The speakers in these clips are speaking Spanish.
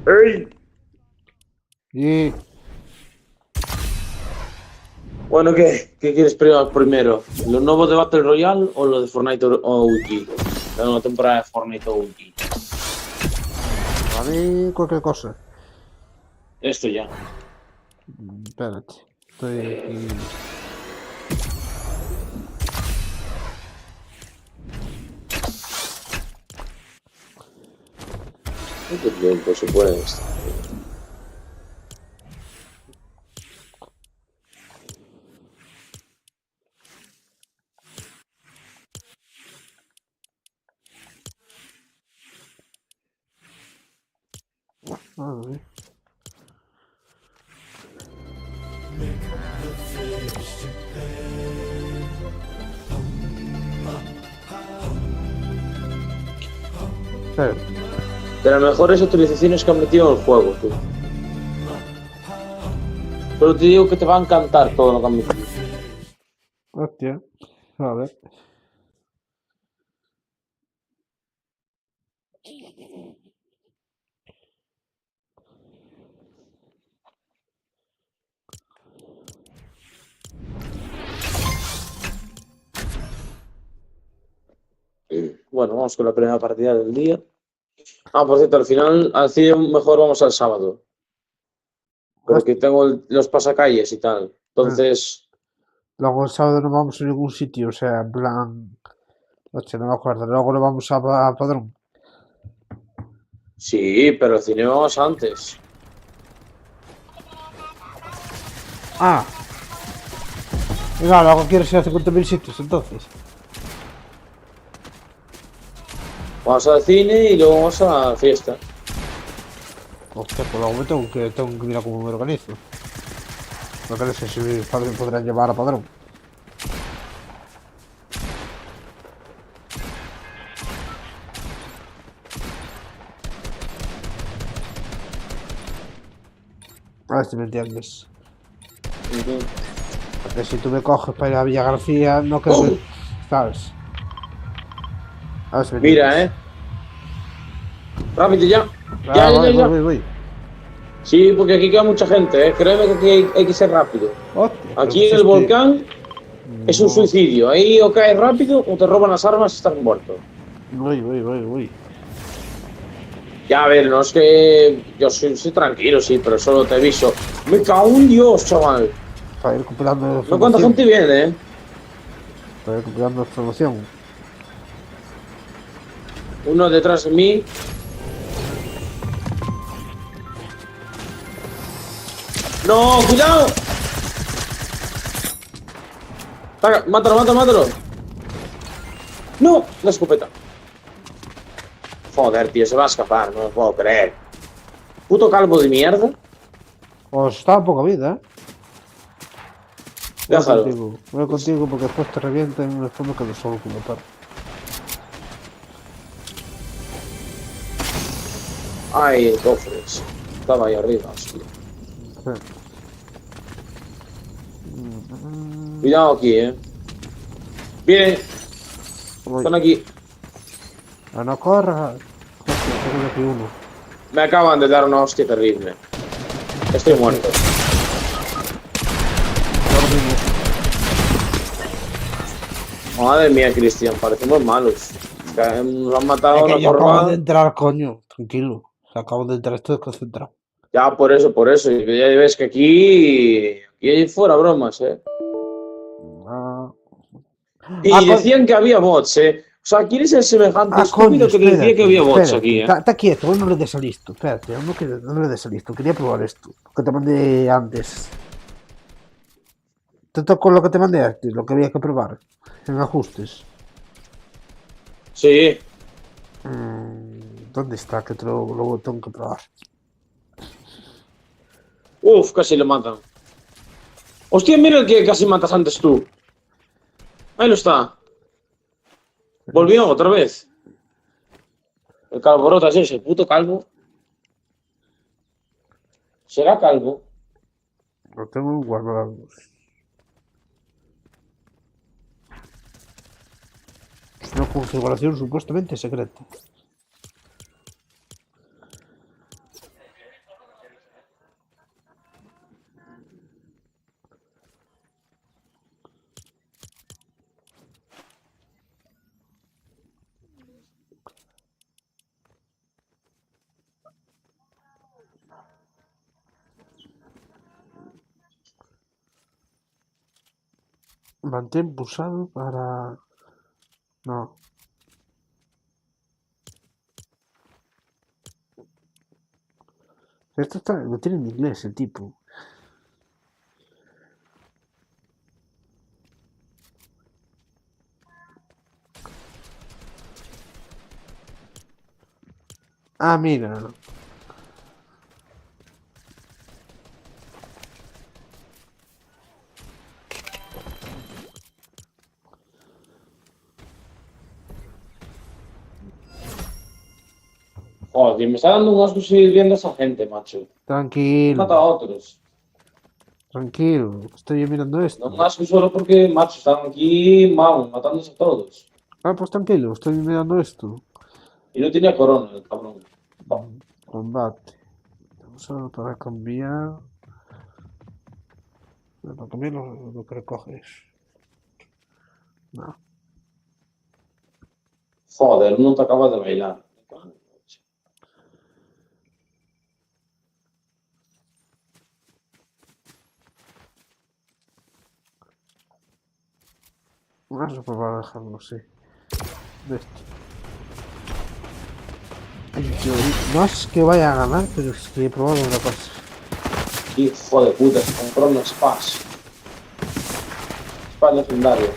¡Ey! Y Bueno, ¿qué quieres primero? ¿Lo nuevo de Battle Royale o lo de Fortnite OG? La nueva temporada de Fortnite OG. a mí cualquier cosa. Esto ya. Espérate. Estoy aquí. Muy bien, por supuesto. A ver. Espérate. De las mejores utilizaciones que han metido en el juego, tú. Pero te digo que te va a encantar todo lo que han metido. Hostia. A ver. Bueno, vamos con la primera partida del día. Ah, por cierto, al final, así mejor vamos al sábado. Porque Hostia. tengo los pasacalles y tal. Ah, Entonces, luego el sábado no vamos a ningún sitio, o sea, en plan. Hostia, no me acuerdo. Luego no vamos a Padrón. sí, pero el cine vamos antes. Ah, y no, luego quieres ir a 50.000 sitios, entonces. Vamos al cine y luego vamos a la fiesta. Hostia, pues luego tengo que mirar cómo me organizo. Porque no sé si mis padres me podrán llevar a Padrón. A ver si me entiendes. Ujú. Porque si tú me coges para ir a Villa García, no creo que. ¡Oh! ¿Sabes? A ver si me Mira, entiendes. rápido ya. Ah, Ya, ya, voy, ya, voy, ya. voy, voy. Sí, porque aquí queda mucha gente, ¿eh? Créeme que aquí hay que ser rápido. Hostia, pero Aquí pues en es el que. volcán es un No. suicidio. Ahí o caes rápido o te roban las armas y estás muerto. Voy, voy, voy, voy. Ya, a ver, no es que yo soy tranquilo, sí, pero solo te aviso. Me cago en Dios, chaval. Para ir recuperando No cuánta información. gente viene, ¿eh? Para ir recuperando información. Uno detrás de mí. ¡No, cuidado! Mátalo, mátalo, mátalo. ¡No! La escopeta. Joder, tío, se va a escapar, no lo puedo creer. Puto calvo de mierda. Os está poca vida, ¿eh? Déjalo. Voy contigo porque después te revientan y después me quedo solo como perro. Ay, cofres. Estaba ahí arriba, hostia. Cuidado aquí, Vienen, Voy. están aquí. Ah, no corras. Hostia, tengo aquí uno. Me acaban de dar una hostia terrible. Estoy muerto. Ahora mismo. Madre mía, Cristian, parecemos malos. Que nos han matado Es una que yo acabo de corvada. entrar, coño. Tranquilo. Acabo de entrar, estoy desconcentrado. Ya, por eso, por eso. Y ya ves que aquí hay fuera bromas, Ah, Y coño. decían que había bots, O sea, ¿quién es el semejante Coño, estúpido que decía que espérate, había bots espérate. aquí, Está quieto, no le des a listo. Espérate, no le des a listo. Quería probar esto. Lo que te mandé antes. Te tocó lo que te mandé antes, lo que había que probar. En ajustes. Sí. ¿Dónde está? Que te lo tengo que probar. Uf, casi lo matan. Hostia, mira el que casi matas antes tú. Ahí lo está. Volvió otra vez. El calborota es ese, puto calvo. ¿Será calvo? Lo tengo guardado. Es una configuración supuestamente secreta. Mantén pulsado para... No. Esto está... Lo tiene en inglés el tipo. Ah, mira. Joder, me está dando un asco seguir viendo a esa gente, macho. Mata a Tranquilo. otros. Tranquilo. Estoy mirando No esto. un asco solo porque, macho, están aquí, vamos, matándose a todos. Ah, pues tranquilo. Estoy mirando esto. Y no tenía corona, el cabrón. Oh, Combate. Solo para cambiar... Para cambiar lo que recoges. No. joder, no te acabas de bailar. Vamos a probar a dejarlo así. De esto. Ay, tío, no es que vaya a ganar, pero es que he probado una cosa. Hijo de puta, se compró un Spas. Spas legendario.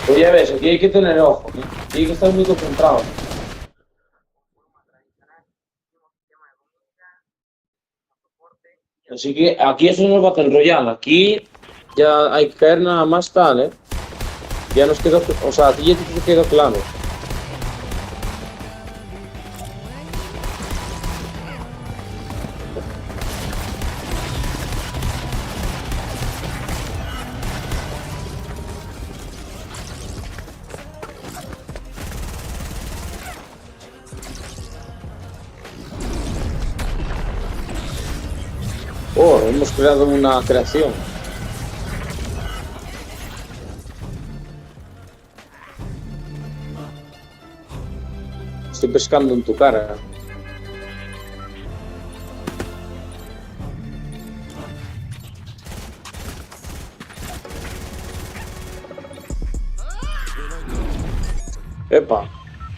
Pues ya ves, aquí hay que tener ojo, ¿eh? Aquí hay que estar muy concentrado. Así que aquí eso no es Battle Royale. Aquí ya hay que caer nada más tal, ¿eh? Ya nos quedó, o sea, aquí ya te quedó claro. Oh, hemos creado una creación. Estoy pescando en tu cara. Epa,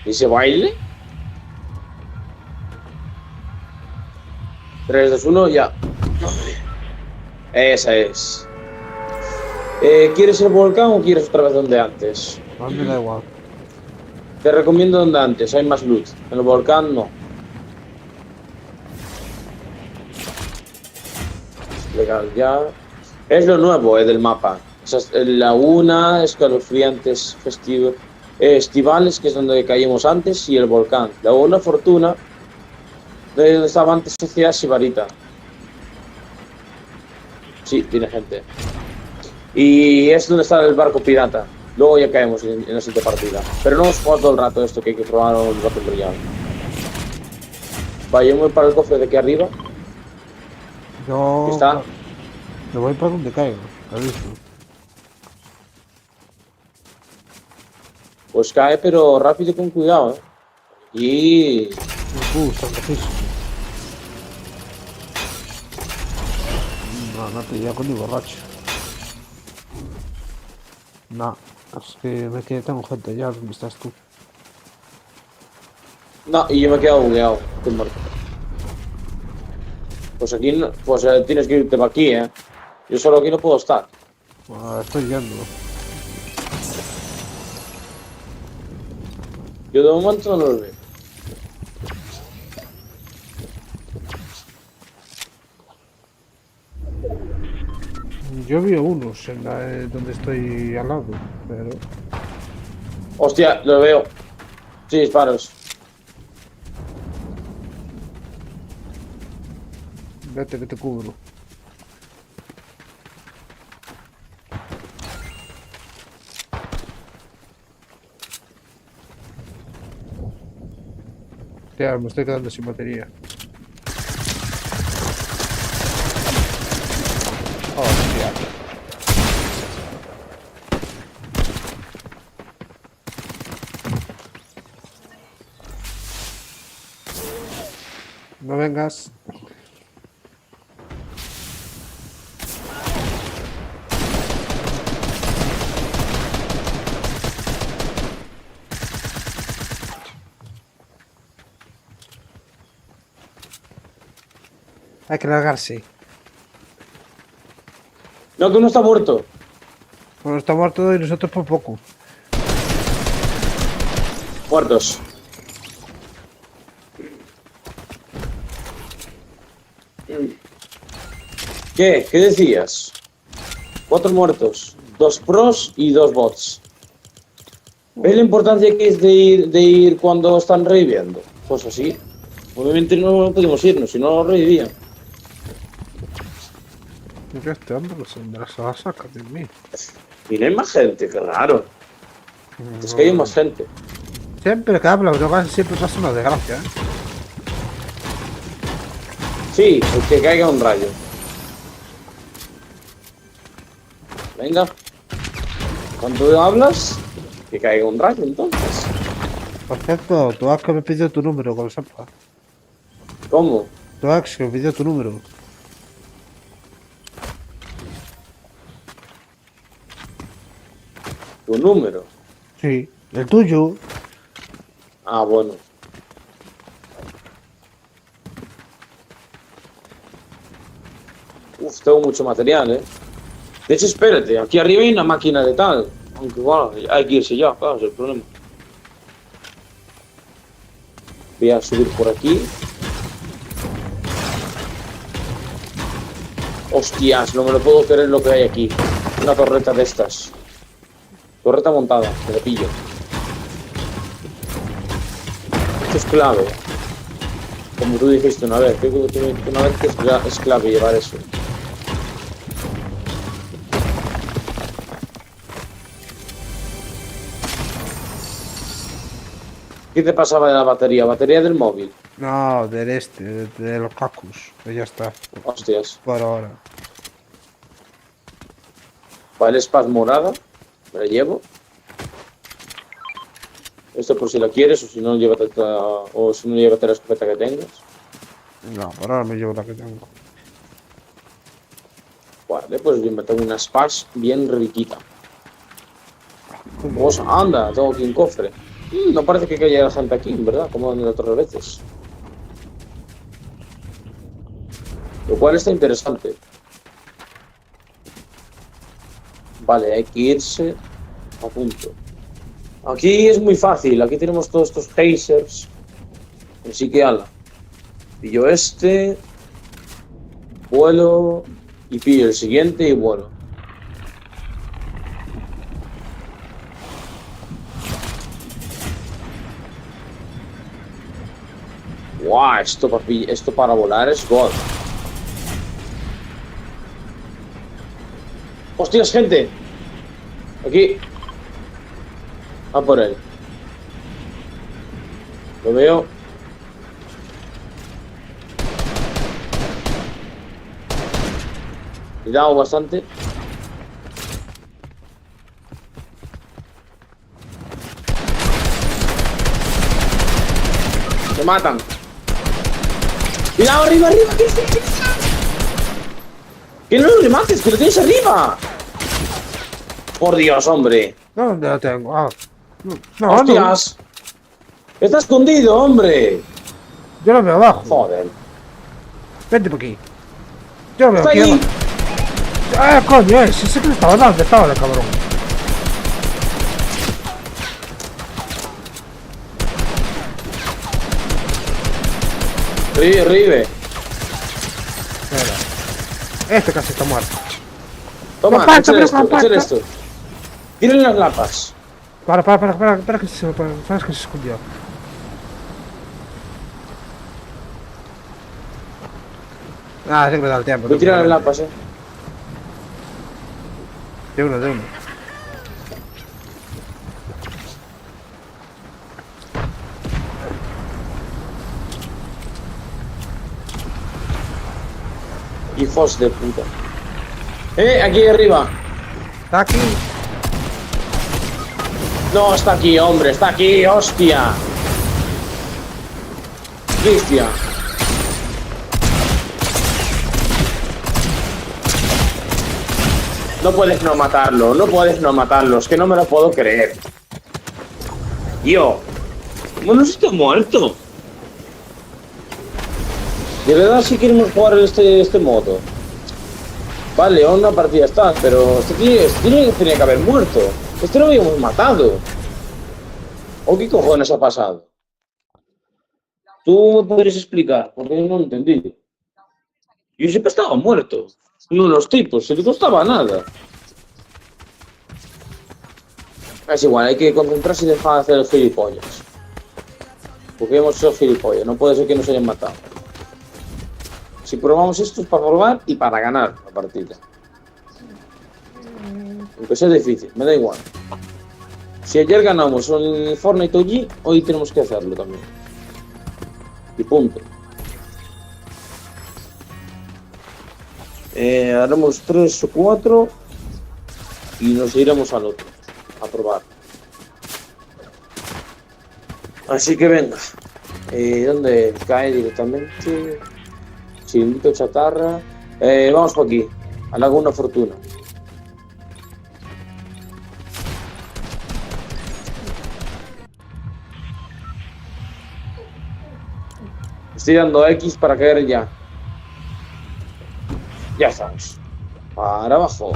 ¿y ese baile? 3, 2, 1, ya. Esa es. ¿Quieres el volcán o quieres otra vez donde antes? A mí me da igual. Te recomiendo donde antes, hay más loot. En el volcán no. Legal, ya. Es lo nuevo del mapa. O sea, laguna, escalofriantes estivales, que es donde caímos antes, y el volcán. Laguna Fortuna, de donde estaba antes Sociedad Sibarita. Sí, tiene gente. Y es donde está el barco pirata. Luego ya caemos en la siguiente partida. Pero no hemos jugado todo el rato esto, que hay que probar el Battle Royale. Vaya, yo me voy para el cofre de aquí arriba. Yo... Está. Me voy para donde caigo. Aviso. Pues cae, pero rápido y con cuidado, ¿eh? Y... Está lejísimo. No, no te llevo ni borracho. No, es que me quedé tan gente ya. ¿Dónde estás tú? No, y yo me he quedado bugueado. Estoy muerto. Pues aquí no, pues tienes que irte para aquí, ¿eh? Yo solo aquí no puedo estar. Ah, estoy yendo. Yo de momento no los veo. Yo vi unos en la, donde estoy al lado, pero... Hostia, lo veo. Sí, disparos. Vete, que te cubro. Hostia, me estoy quedando sin batería. Hostia. No vengas. Hay que largarse. No, que uno está muerto. Bueno, está muerto y nosotros por poco. Muertos. ¿Qué? ¿Qué decías? 4 muertos. 2 pros y 2 bots. ¿Ves la importancia que es de ir cuando están reviviendo? Pues así. Obviamente no podemos irnos, si no revivían. Mira este hombre, de las saca, Dios mío. Y no hay más gente, qué raro. Es que hay más gente. Siempre que hablas, siempre pasa una desgracia, ¿eh? Sí, el que caiga un rayo. Venga. Cuando hablas, que caiga un rayo entonces. Por cierto, tu ex que me pidió tu número, que lo sepa. ¿Cómo? Tu ex que me pidió tu número. Tu número. Sí, el tuyo. Ah, bueno. Uf, tengo mucho material, ¿eh? De hecho, espérate, aquí arriba hay una máquina de tal. Aunque bueno, hay que irse ya, claro, es el problema. Voy a subir por aquí. Hostias, no me lo puedo creer lo que hay aquí. Una torreta de estas. Torreta montada, me la pillo. Esto es clave. Como tú dijiste una vez, creo que tú me dijiste una vez que es clave llevar eso. ¿Qué te pasaba de la batería? ¿Batería del móvil? No, de los cacus. Ya está. Hostias. Por ahora. Vale, Spaz morada. Me la llevo. Esto por si la quieres o si no, llévate la escopeta que tengas. No, por ahora me llevo la que tengo. Vale, pues yo me tengo una Spaz bien riquita. Vamos, anda, tengo aquí un cofre. No parece que haya gente aquí, ¿verdad? Como en otras veces. Lo cual está interesante. Vale, hay que irse a punto. Aquí es muy fácil, aquí tenemos todos estos tasers. Así que ala. Pillo este. Vuelo. Y pillo el siguiente y vuelo. Guau, esto para volar es God. ¡Hostias, gente! Aquí. A por él. Lo veo. Cuidado bastante. Se matan. Cuidado, arriba, arriba. Que no lo remates, que lo tienes arriba. Por Dios, hombre. ¿Dónde la tengo? Ah. No, Hostias. Está escondido, hombre. Yo lo veo abajo. Joder. Vente por aquí. Yo lo veo Está aquí ahí. abajo. Ah, coño, si sé que le estaba dando, estaba el cabrón. Rive. Espera. Este casi está muerto. Toma, Comparto, échale pero esto, comparto. échale esto. Tírale las lapas. Para que se escondió. Ah, sí que me da el tiempo. Voy a tirar las lapas, De uno. Hijos de puta. Aquí arriba. Está aquí. No, está aquí, hombre, está aquí, hostia. Cristian. No puedes no matarlo, es que no me lo puedo creer. Yo. Bueno, si está muerto. De verdad si queremos jugar este modo. Vale, una partida está, pero este tenía que haber muerto. Este lo habíamos matado. ¿O qué cojones ha pasado? ¿Tú me podrías explicar? Porque no lo entendí. Yo siempre estaba muerto. Uno de los tipos, se le costaba nada. Es igual, hay que concentrarse y dejar de hacer los gilipollas. Porque hemos hecho gilipollas, no puede ser que nos hayan matado. Si probamos esto es para probar y para ganar la partida. Aunque sea difícil, me da igual. Si ayer ganamos el Fortnite OG, hoy tenemos que hacerlo también. Y punto. Haremos 3 o 4 y nos iremos al otro a probar. Así que venga. ¿Dónde cae directamente? Chiringuito chatarra. Vamos por aquí, a Laguna Fortuna. Estoy dando X para caer ya. Ya estamos. Para abajo.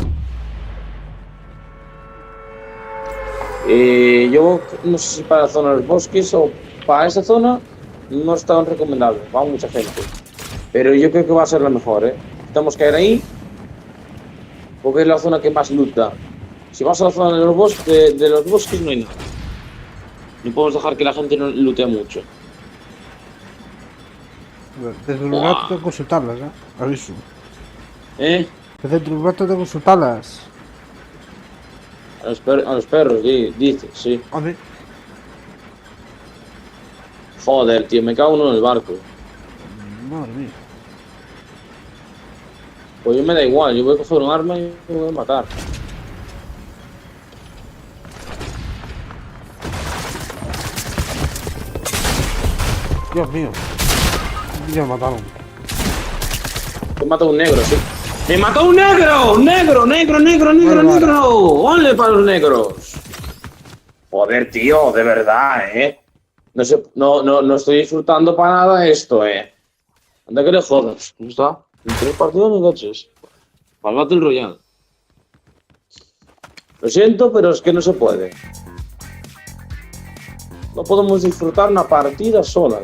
Yo no sé si para la zona de los bosques o para esa zona no es tan recomendable. Va mucha gente. Pero yo creo que va a ser la mejor, ¿eh? Necesitamos caer ahí porque es la zona que más loot da. Si vas a la zona de los bosques no hay nada. No podemos dejar que la gente no lootea mucho. Desde un rato tengo que consultarlas, aviso. Desde un rato tengo que consultarlas. A los perros, dice, sí. A ver. Joder, tío, me cago uno en el barco. Madre mía. Pues yo me da igual, yo voy a coger un arma y me voy a matar. Dios mío. Ya me mataron. Me mata un negro, sí. ¡Me mató un negro! ¡Negro, negro, negro, negro, Vale, negro! ¡Ole para los negros! Joder, tío, de verdad, No estoy disfrutando para nada esto, Anda que le jodas. ¿Cómo está? ¿En 3 partidos ni coches? Para el Battle Royale. Lo siento, pero es que no se puede. No podemos disfrutar una partida sola.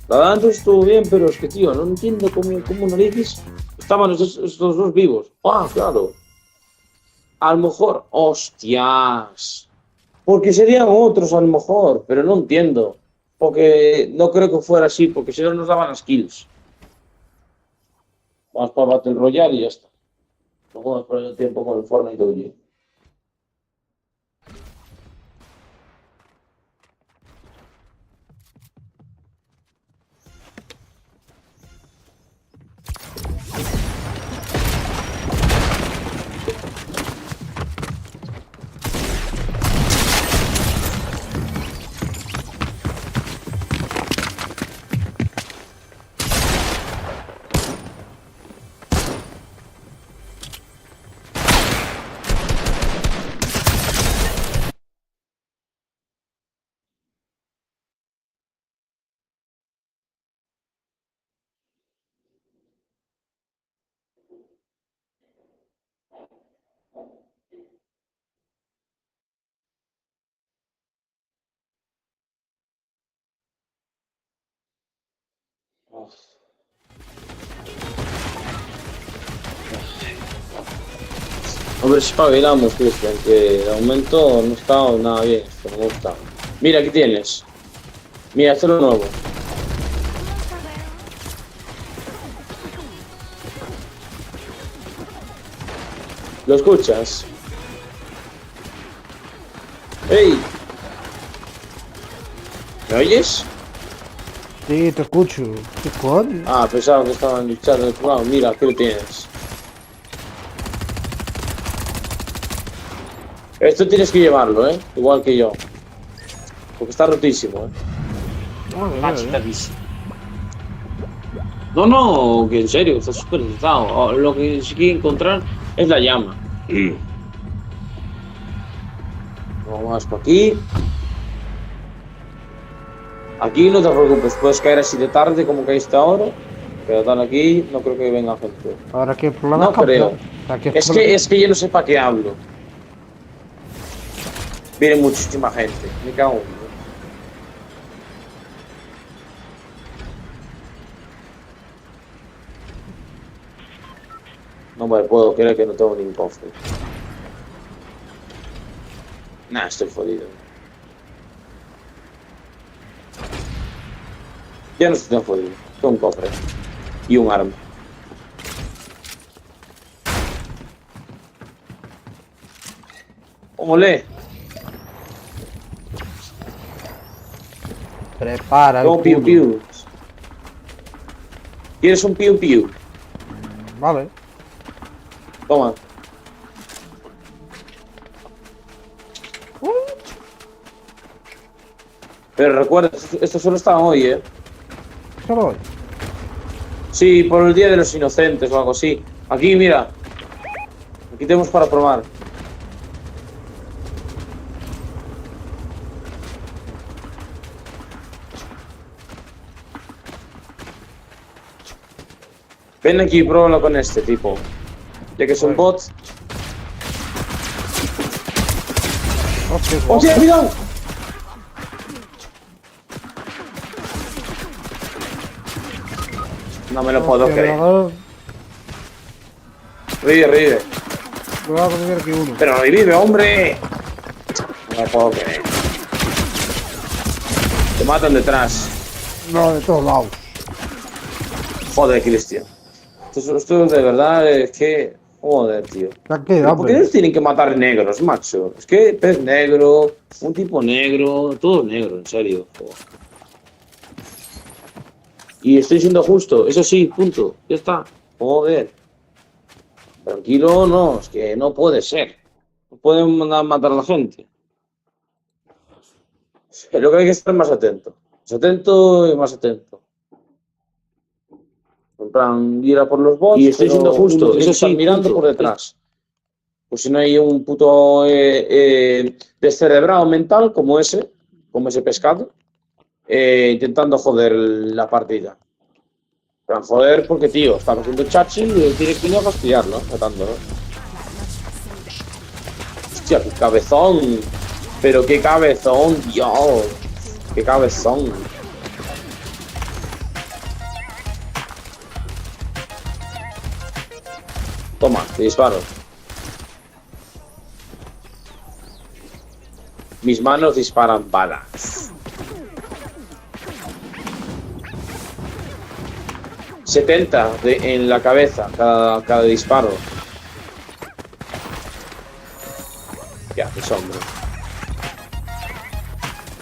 La de antes estuvo bien, pero es que, tío, no entiendo cómo narices estaban estos dos vivos. Ah, claro. A lo mejor, hostias. Porque serían otros a lo mejor, pero no entiendo. Porque no creo que fuera así, porque si no nos daban las kills. Vamos para Battle Royale y ya está. No podemos perder el tiempo con el Fortnite OG. Hombre, espabilamos, Cristian, que de momento no está nada bien, esto no está. Mira, aquí tienes. Mira, esto es lo nuevo. ¿Lo escuchas? ¡Ey! ¿Me oyes? Sí, te escucho. ¿Qué coño? Ah, pensaba que estaban luchando del otro lado. Mira, aquí lo tienes. Esto tienes que llevarlo, igual que yo. Porque está rotísimo, Machetadísimo. No, que en serio, está súper necesitado. Lo que sí quiere encontrar es la llama. Vamos por aquí. Aquí no te preocupes, puedes caer así de tarde como caíste ahora. Pero tal aquí, no creo que venga gente. Ahora que el problema No es campeón. creo. O sea, que Es que yo no sé para qué hablo. Viene muchísima gente. Me cago en Dios. No me puedo creer que no tengo ni un cofre. Nah, estoy jodido. Ya no estoy tan jodido. Tengo un cofre. Y un arma. ¡Ole! Prepara el Tengo piu culo. piu. ¿Quieres un piu piu? Vale. Toma. Pero recuerda, esto solo está hoy, ¿eh? Solo voy. Sí, por el Día de los Inocentes o algo así. Aquí, mira. Aquí tenemos para probar. Ven aquí y pruébalo con este tipo. Ya que es un bot. Hostia, ¡Hostia, cuidado! No me lo puedo creer. Revive, revive. Me va a comer aquí uno. Pero revive, hombre. No me puedo creer. Te matan detrás. No, de todos lados. Joder, Cristian. Esto de verdad es que... Joder, tío. Tranquilo, ¿Pero ¿Por qué hombre. nos tienen que matar negros, macho? Es que pez negro, un tipo negro, todo negro, en serio. Joder. Y estoy siendo justo, eso sí, punto. Ya está. Joder. Tranquilo, no, es que no puede ser. No pueden mandar matar a la gente. Lo que hay que estar más atento. Más atento y más atento. En plan, ir a por los bots. Y estoy siendo justo, eso sí, mirando punto. Por detrás. Pues si no hay un puto descerebrado mental como ese pescado, intentando joder la partida. Pero joder, porque tío, estamos haciendo chachi y tiene que ir a fastidiarlo, matándolo. Hostia, qué cabezón. Pero qué cabezón, Dios. Qué cabezón. Toma, te disparo. Mis manos disparan balas. 70 en la cabeza cada disparo. ¿Qué haces, hombre?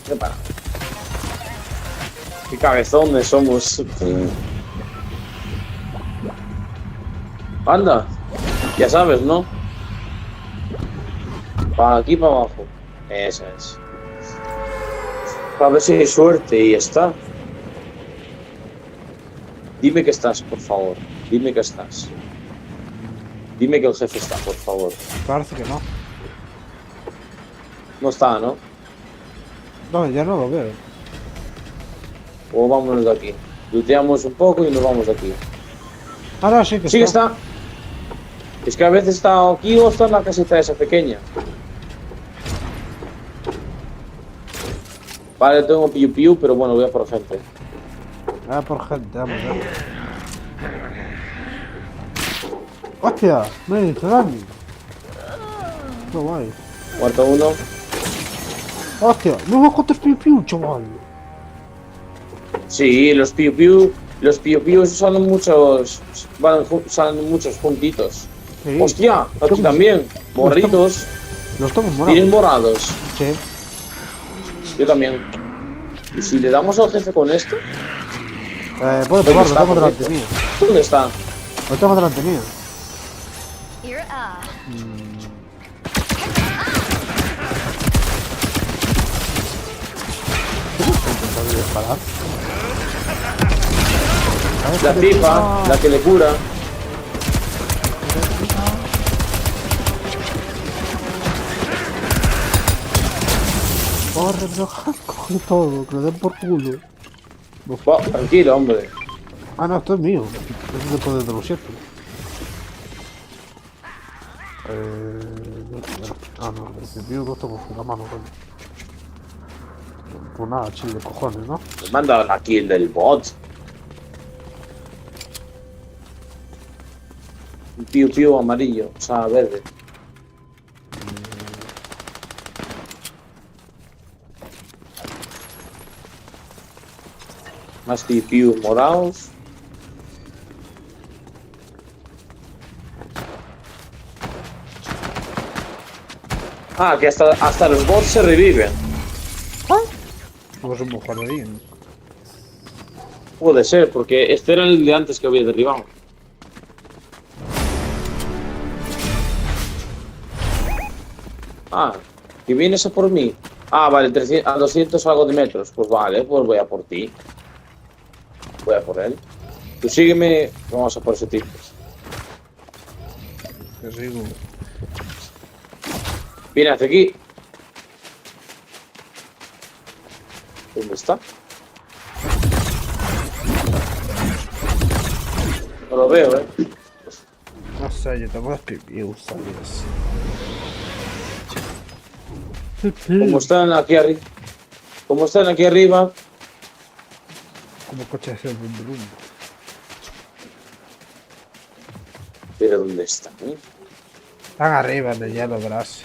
Prepara. Qué cabezones somos. Anda, ya sabes, ¿no? Para aquí, para abajo. Esa es. A ver si hay suerte y ya está. Dime que estás, por favor. Dime que estás. Dime que el jefe está, por favor. Parece que no. No está, ¿no? No, ya no lo veo. O vámonos de aquí. Looteamos un poco y nos vamos de aquí. Ahora sí que Sí que está. Es que a veces está aquí o está en la casita esa pequeña. Vale, tengo piu piu, pero bueno, voy a por gente. Ah, por gente, vamos a ver. ¡Hostia! Me hizo daño. No guay. Muerto uno. ¡Hostia! ¡No va contra el piu piu, chaval! Sí, los piu piu salen muchos. Salen muchos juntitos. Sí. Hostia, aquí también. Morritos. Los estamos morados. Tienen morados. Sí. Yo también. ¿Y si le damos al jefe con esto? Puedo probarlo, lo tengo delante mío. ¿Dónde está? Lo tengo delante mío. Intentando disparar. La pipa, la que le cura. Corre, pero coge todo, que le den por culo. Tranquilo, hombre. Ah, no, esto es mío. Es de poder de los 7. Ah, no, el mío no tengo la mano, coño. Pues nada, chile, cojones, ¿no? Me manda la kill del bot. Un piu piu amarillo, o sea, verde. Más piu piu morados. Ah, que hasta los bots se reviven. No es un bujaredín. Puede ser, porque este era el de antes que había derribado. Ah, que vienes a por mí. Ah, vale, 300, a 200 algo de metros. Pues vale, pues voy a por ti. Voy a por él. Tú sígueme, vamos a por ese tipo. Te sigo. Viene hacia aquí. ¿Dónde está? No lo veo, No sé, yo tengo las pipius, ¿sabes? Como están aquí arriba. Como están aquí arriba. Como coche de brum brum. Pero ¿dónde están? Están arriba en el hielo, verás.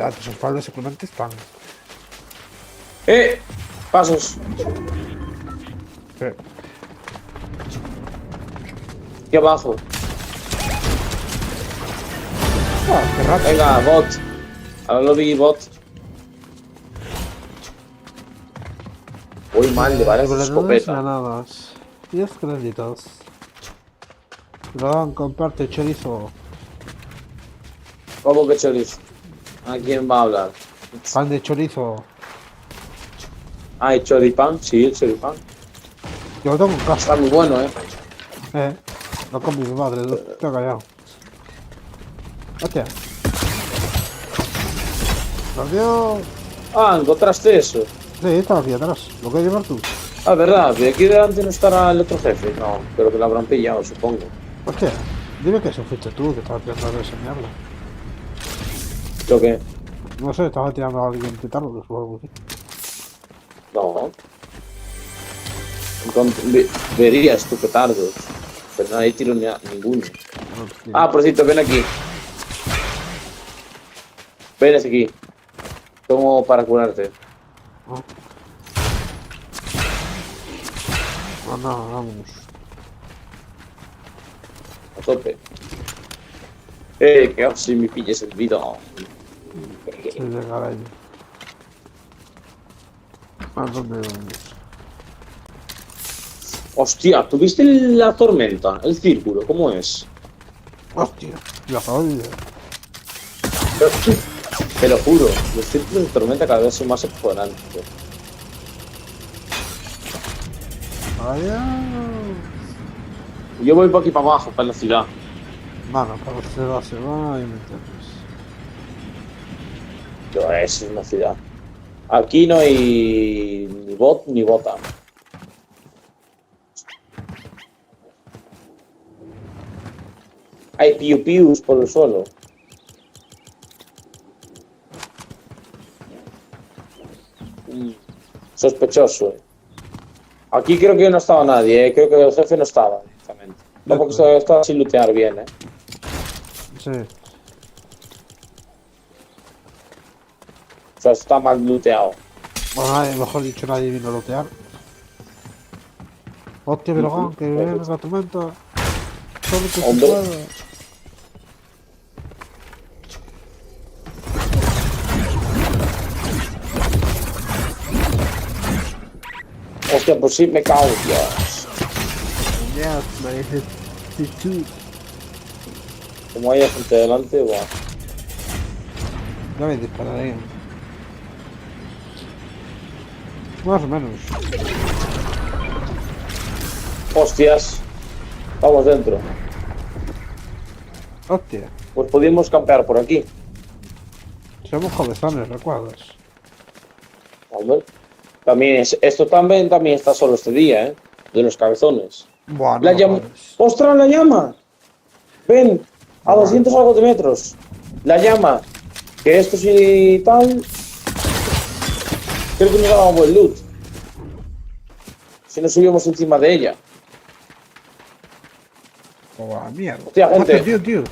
A tus espaldas simplemente están. Pasos. Sí. Aquí abajo. Ah, qué rápido. Venga, bot. Ahora lo vi, bot. Voy mal de balas de escopeta. Ganadas. 10 créditos. Dragón, comparte chorizo. ¿Cómo que chorizo? ¿A quién va a hablar? Pan de chorizo. Ah, el choripán. Sí, el choripán. Yo lo tengo en casa. Está muy bueno, No con mi madre, estoy callado. Hostia. Adiós. Ah, encontraste eso. Sí, estaba aquí atrás. Lo que llevar tú. Ah, verdad, de aquí delante no estará el otro jefe. No, pero que lo habrán pillado, supongo. Hostia, dime que eso fuiste tú que estabas tirando a enseñarla. ¿Lo que? No sé, estaba tirando a alguien petardos o algo así. No. Verías tu petardos. Pero nadie tiró ninguno. Hostia. Ah, por cierto, ven aquí. Ven hacia aquí. Tomo para curarte. Ah. Ah, no, vámonos. A tope. Que si me pilles el video. Sí, de caray. ¿A dónde vamos? Hostia, ¿tuviste la tormenta? El círculo, ¿cómo es? Hostia, la jodida. Te lo juro, los círculos de tormenta cada vez son más acojonantes. Adiós. Yo voy por aquí para abajo, para la ciudad. Bueno, para se va y me entiendes. Yo, es una ciudad. Aquí no hay ni bot ni bota. Hay piu pius por el suelo. Sospechoso. Aquí creo que no estaba nadie, creo que el jefe no estaba directamente. No, porque estaba sin lootear bien, Sí. O sea, está mal looteado. Bueno, nadie, mejor dicho, nadie vino a lootear. Hostia, pero que viene la tormenta. Solo que se Hombre. pueda. Hostia, pues sí, me cago, Dios. Yes, my hit. T2. Como hay gente delante, va. Ya me dispararé. Más o menos. Hostias. Vamos dentro. Hostia. Pues podíamos campear por aquí. Somos cabezones, ¿recuerdas? Hombre. También esto también está solo este día, ¿eh? De los cabezones. Buah, no La me llama. jodas. ¡Ostras, la llama! Ven, a Buah. 200 algo de metros. La llama. Que esto sí tal. Creo que nos daba buen loot. Si nos subimos encima de ella. Buah, mierda. Hostia, gente. Tío.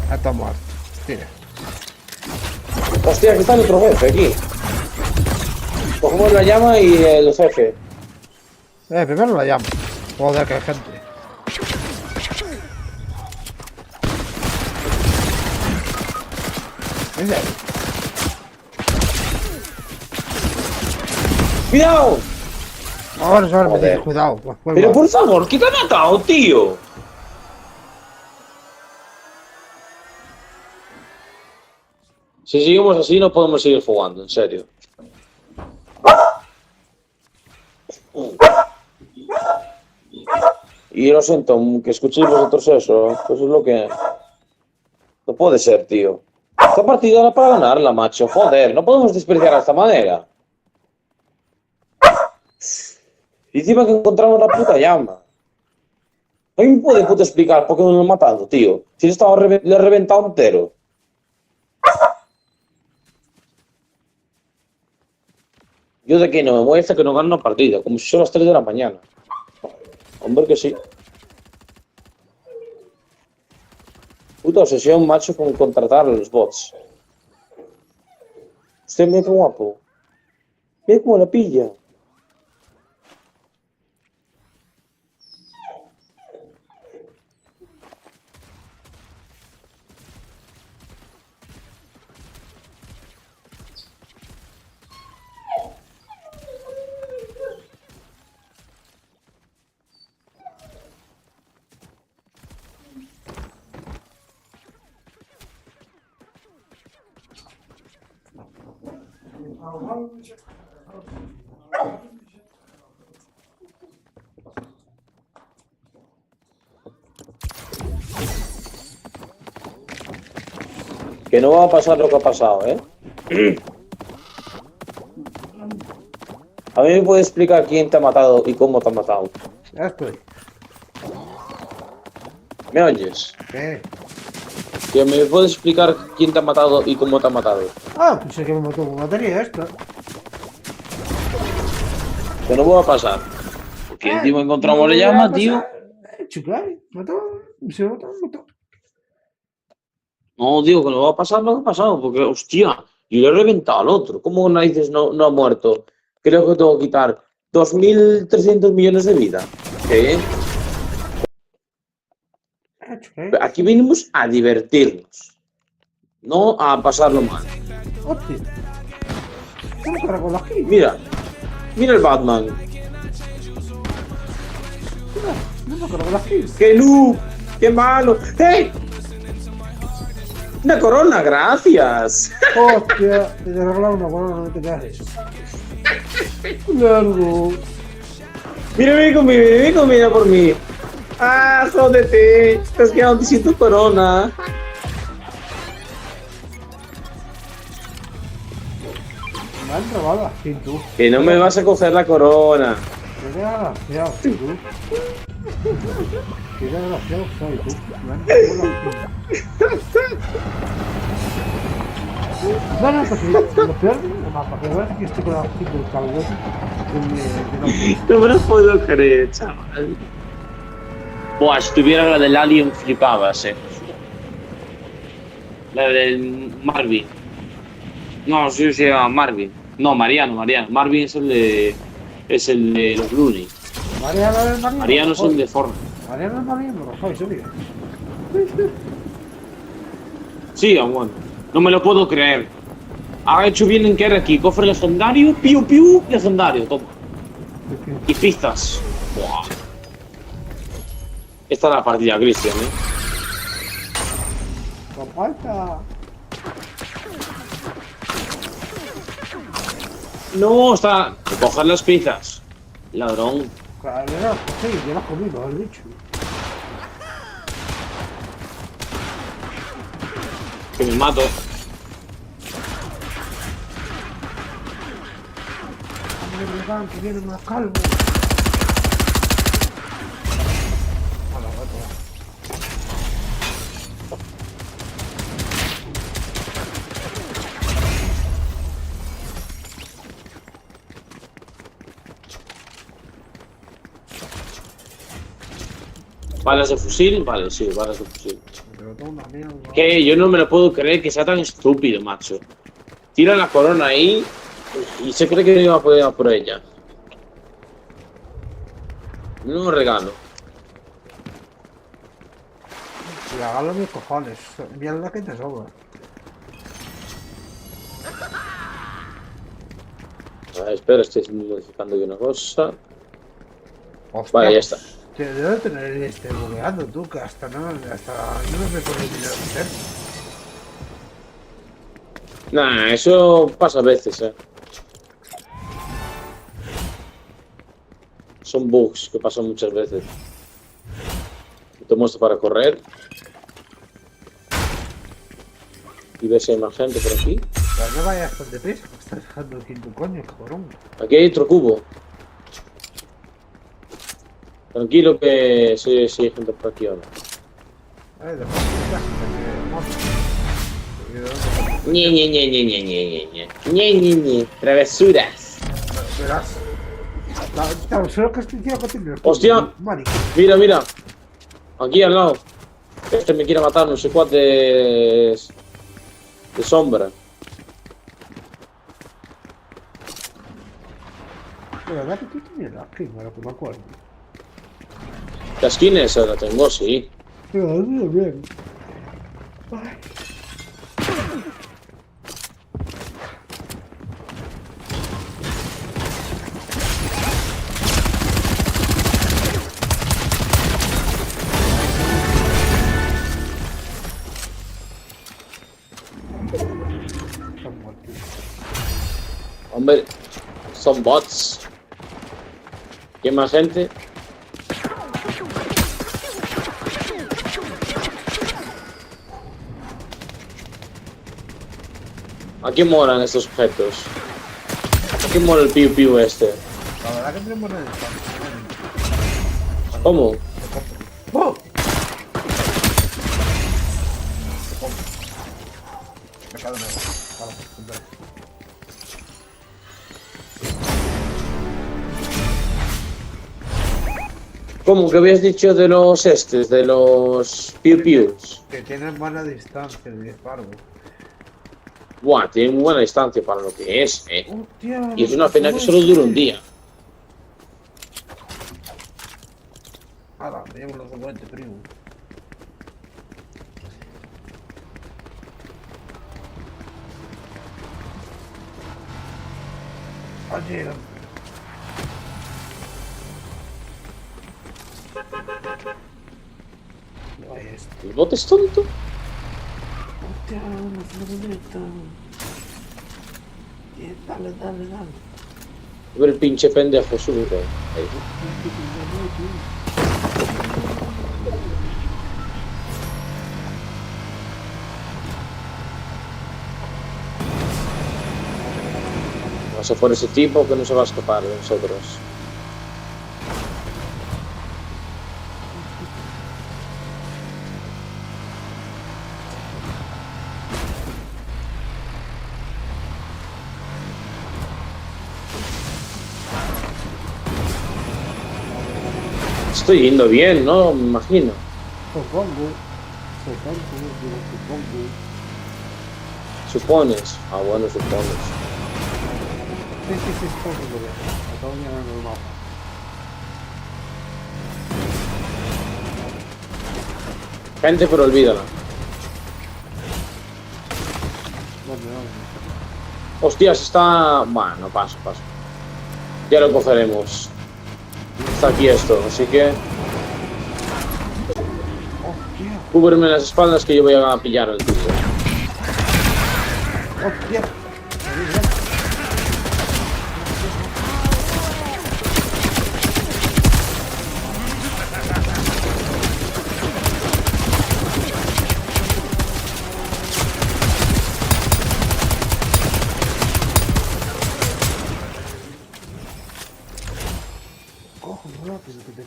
Ya está muerto. Tira. Hostia, aquí está el otro jefe, aquí. Cogemos la llama y el jefe. Primero la llamo. Joder, que hay gente. ¿En serio? ¡Cuidado! Ahora me Joder. dices, cuidado. Pues, Pero por favor, ¿qué te ha matado, tío? Si seguimos así no podemos seguir jugando, en serio. Y lo siento, que escuchéis vosotros eso. Eso es lo que... No puede ser, tío. Esta partida era para ganarla, macho. Joder, no podemos despreciar de esta manera. Y encima que encontramos la puta llama. ¿Alguien me puede puto explicar por qué no lo he matado, tío? Si le estaba le he reventado entero. Yo de que no me mueve hasta que no gane una partida, como si son las 3 de la mañana. Hombre que sí. Puta obsesión, macho, con contratar a los bots. Usted mira qué guapo. Mira cómo la pilla. Que no va a pasar lo que ha pasado, ¿eh? A mí me puede explicar quién te ha matado y cómo te ha matado. Ya estoy. ¿Me oyes? ¿Qué? Que me puedes explicar quién te ha matado y cómo te ha matado. Ah, pensé que me mató con batería esta. Que no va a pasar. Porque encima encontramos la llama, tío. Chica, mató. Se mató. No, digo que no va a pasar lo que ha pasado, porque, hostia, yo le he reventado al otro. ¿Cómo narices no ha muerto? Creo que tengo que quitar 2.300 millones de vida. ¿Qué? Aquí vinimos a divertirnos, no a pasarlo mal. Hostia. ¿Cómo cargo la aquí? Mira el Batman. No me cargo la aquí. ¡Qué noob! ¡Qué malo! ¡Hey! Una corona, gracias. Hostia, te he regalado una corona, no te quedas. Largo. Mira por mí. ¡Ah, jódete! Te has quedado sin tu corona. Me han robado la skin, tú. Que no me vas a coger la corona. Me queda desgraciado, tú. Qué desgraciado soy, tú. Me han robado la skin. No, porque lo peor, para que veas que estoy con la skin del calvote. No me lo puedo creer, chaval. Buah, si tuviera la del Alien flipabas, La del Marvin. No, sí se llama Marvin. No, Mariano. Marvin es el de los Looney. Mariano es el de Fortnite. Mariano es Mariano, Rafael, serio. Sí, bueno. No me lo puedo creer. Ha hecho bien en caer aquí. Cofre legendario, piu, legendario, toma. Y pistas. Buah. Esta es la partida, Cristian, Con falta. No, está. Coger las pizzas. Ladrón. Claro, sí, yo las comí, lo has dicho. Que me mato. Hombre, Iván, que viene más calvo. A la gata. Balas de fusil. Vale, sí, balas de fusil. Pero tengo una mierda. Que yo no me lo puedo creer que sea tan estúpido, macho. Tira la corona ahí y se cree que no iba a poder ir a por ella. No regalo. Y hágalo mis cojones. Mierda que te sobra. A ver, espera, estoy modificando aquí una cosa. Hostia, Vale, ya está. Que debe tener este bugueando tú, que hasta no me pone el dinero meter. Nah, eso pasa a veces, Son bugs que pasan muchas veces. Tomo esto para correr. Y ver si hay más gente por aquí. Pero no vayas tan deprisa, me estás dejando aquí en tu coño, cabrón. Aquí hay otro cubo. Tranquilo que sí hay gente por aquí ahora. Después que Ñe, Ñe, Ñe, Ñe, Ñe, Ñe, Ñe, Ñe, Ñe, Ñe. Travesuras. verás. Solo que estoy tirando que tiene. ¡Hostia! Marico. Mira, mira. Aquí al lado. Este me quiere matar, no sé cuál de sombra. Pero date tú tienes la skin, ahora que me acuerdo. La skin esa la tengo, sí. Pero bien. Ay. Hombre, son bots. ¿Quién más gente? ¿A quién molan estos objetos? ¿A quién mola el piu piu este? La verdad que tenemos buena distancia. ¿Cómo? ¡Oh! Me cago en él. Vale, comprar. ¿Cómo que habías dicho de los de los piu pius? Que tienen buena distancia de disparo. Buah, tiene muy buena distancia para lo que es, Hostia, Y es una pena que solo dure un día. Hala, me llevo los juguetes, primo. Oye, no hay esto. ¿El bot es tonto? Hostia, una furgoneta. Dale, dale, dale. A ver el pinche pendejo sube. Ahí. Vamos a por ese tipo que no se va a escapar de nosotros. Estoy yendo bien, ¿no? Me imagino. Supongo. Supones. Ah, bueno, supones. Sí, supongo. Acabo de llenar el mapa. Gente, pero olvídala. No. Hostias, está... Bueno, paso. Ya lo cogeremos. Está aquí esto, así que... Hostia, Cúbreme las espaldas que yo voy a pillar al tipo. hostia.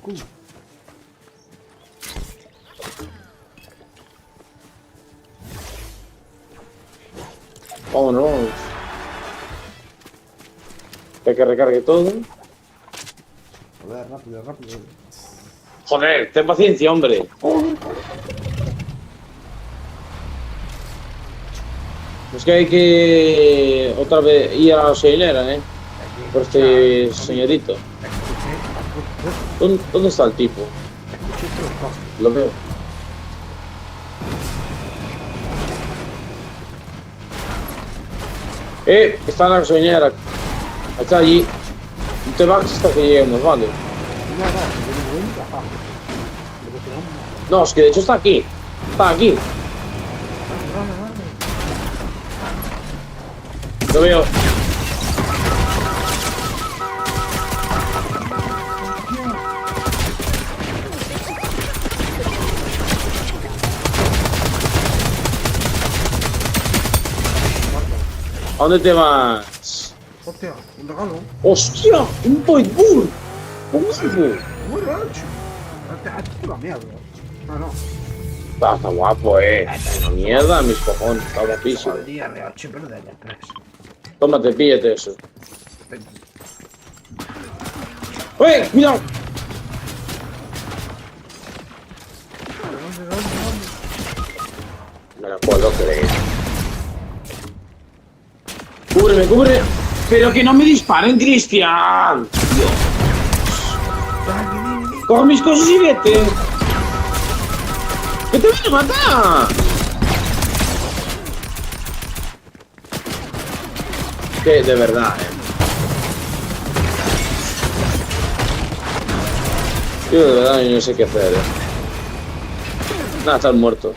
escudo. Vámonos. Que recargue todo. Joder, rápido, rápido. Joder, ten paciencia, hombre. Es que hay que otra vez ir a la gasolinera, por este señorito. ¿Dónde está el tipo? Lo veo. Está en la gasolinera. Está allí. No te vas hasta que lleguemos, vale. No, es que de hecho está aquí. Está aquí. Lo veo. ¿A dónde te vas? Hostia, un regalo. ¡Hostia! ¡Un Void Bull! ¡Un Bull! Muy rancho. Hazte la mierda. Ah, no. Está guapo, Una mierda, mis cojones. Está guapísimo. Día de 8, pero de 3. Tómate, píllate eso. ¡Cuidado! No lo puedo creer. ¡Cúbreme! ¡Pero que no me disparen, Cristian! ¡Dios! ¡Coge mis cosas y vete! ¡Que te van a matar! Que de verdad, Yo de verdad no sé qué hacer, Nada, están muertos.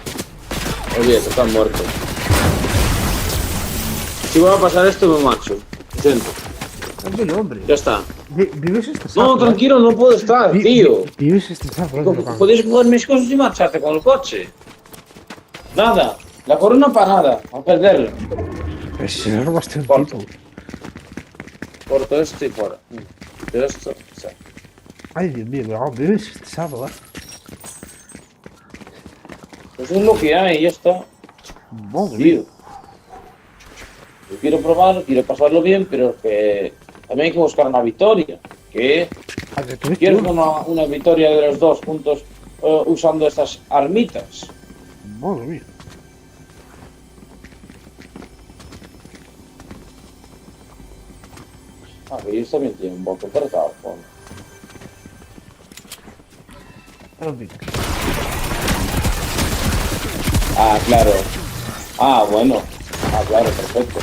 Olvídate, están muertos. Si va a pasar esto, me macho. Lo siento. Tranquilo, hombre. Ya está. Vives estresado. No, tranquilo, no puedo estar, tío. Vives estresado, Podéis coger mis cosas y marcharte con el coche. Nada. La corona parada. A perderla. Pero si no robaste un Corto. tipo. Corto esto y fuera. Pero esto, o sea. Ay, Dios mío, pero vives estresado, Pues es lo que hay, ya está. Madre Tío. mía. Yo quiero probar, quiero pasarlo bien, pero que también hay que buscar una victoria. ¿Qué? ¿Quieres una victoria de los dos juntos usando estas armitas? Madre mía. Ah, que ellos también tienen un botón apretado. Ah, claro. Ah, bueno. Ah, claro, perfecto.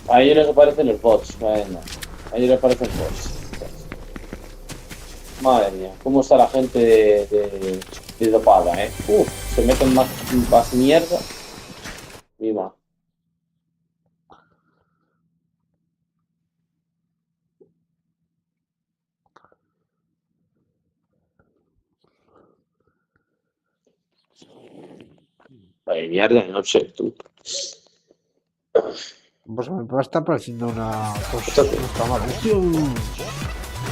A ellos les aparecen los bots. Bueno, a ellos les aparecen bots. Madre mía, cómo está la gente de dopada, se meten más mierda. Viva. Vaya mierda de noche, tú. Pues me está pareciendo una cosa. Estate. No está mal,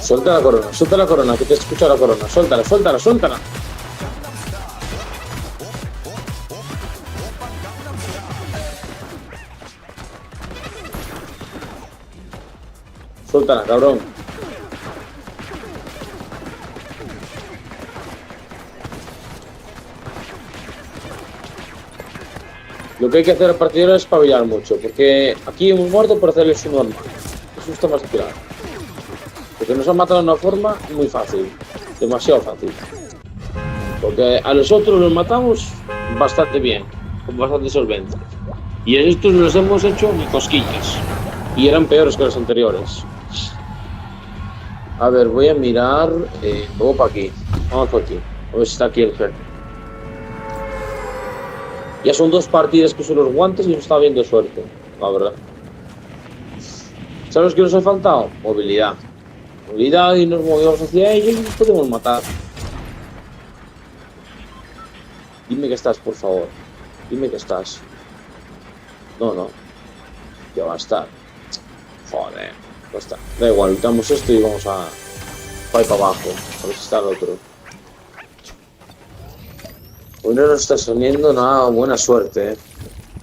Suelta la corona, que te escucha la corona. Suéltala. Suéltala, cabrón. Lo que hay que hacer a partir de ahora es espabilar mucho, porque aquí hemos muerto por hacerles un normal. Eso está más claro. Porque nos han matado de una forma muy fácil, demasiado fácil. Porque a los otros los matamos bastante bien, con bastante solvencia. Y a estos los hemos hecho ni cosquillas. Y eran peores que los anteriores. A ver, voy a mirar. Vamos para aquí. Vamos para aquí. A ver si está aquí el jefe. Ya son 2 partidas que uso los guantes y no está viendo suerte, la verdad. ¿Sabes qué nos ha faltado? Movilidad. Movilidad y nos movemos hacia ellos y nos podemos matar. Dime que estás, por favor. Dime que estás. No. Ya va a estar. Joder. Ya está. Da igual, quitamos esto y vamos a Voy para abajo. A ver si está el otro. Hoy no nos está saliendo nada. Buena suerte,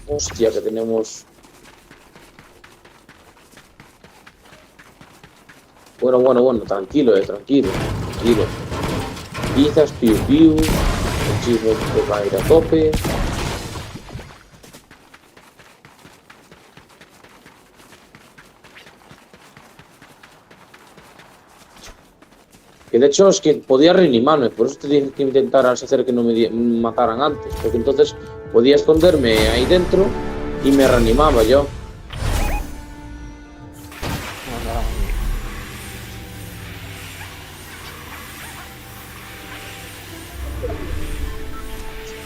Hostia, que tenemos. Bueno. Tranquilo, tranquilo. Tranquilo. Quizás piu piu. El chisme que va a ir a tope. Que de hecho es que podía reanimarme, por eso te dije que intentaras hacer que no me mataran antes, porque entonces podía esconderme ahí dentro y me reanimaba yo.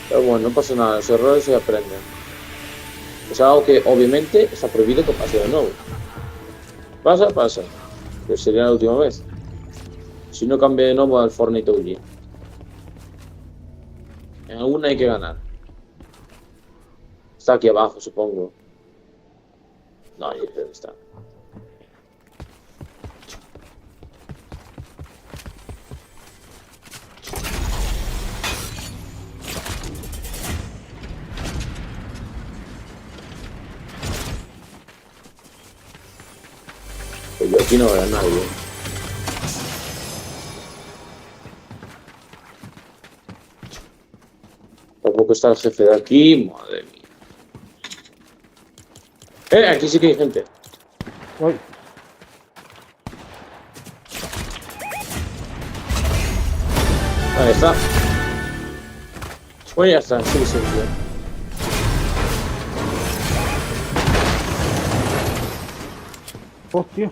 Pero bueno, no pasa nada, los errores se aprenden. Es algo que obviamente está prohibido que pase de nuevo. Pasa. Pero sería la última vez. Si no cambia de nuevo al Fortnite OG. En alguna hay que ganar. Está aquí abajo, supongo. No, ahí está. Pues yo aquí no veo a nadie. Tampoco está el jefe de aquí. Madre mía. Aquí sí que hay gente. Uy. Ahí está. Pues ya está, sí. Hostia.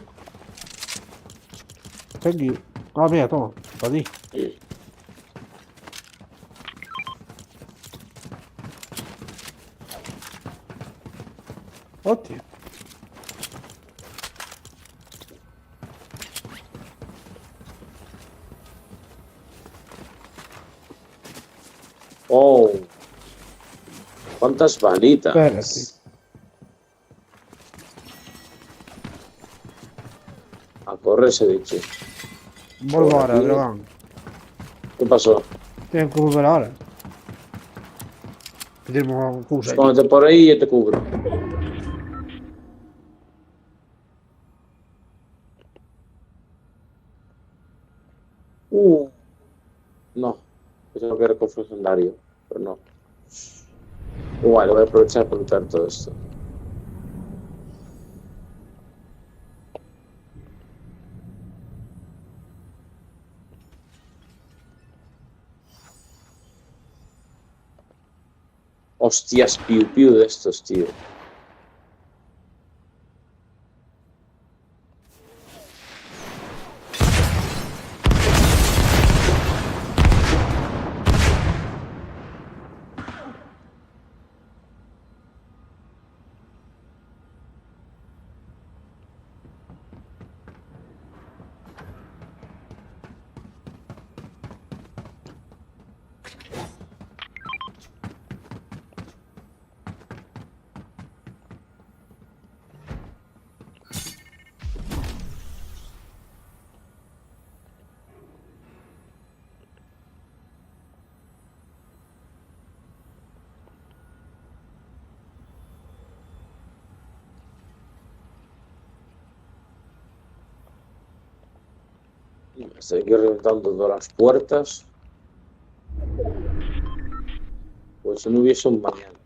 Thank you. Ah, mira, toma. Para ti. Hostia. Oh. ¿Cuántas balitas? Espérate. A correr se dicho. Vuelvo Por ahora, aquí. dragón. ¿Qué pasó? Tienes que volver ahora. Que tenemos un curso aquí. Escóndete por ahí y yo te cubro. No. Pensaba que era cofre legendario, pero no. Vale, voy a aprovechar para lootar todo esto. Hostias, piu de estos, tío. Estoy aquí reventando todas las puertas. Pues si no hubiese un mañana.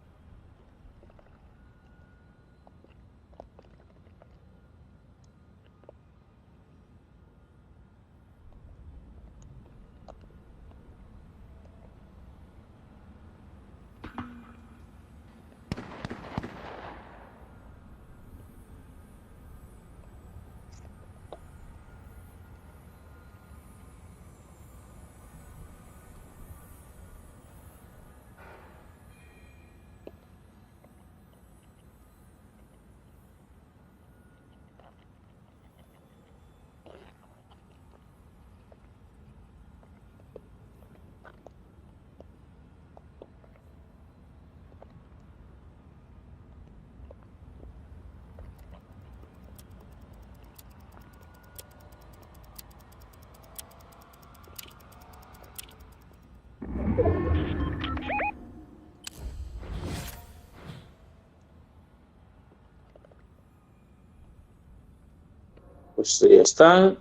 Pues ya está.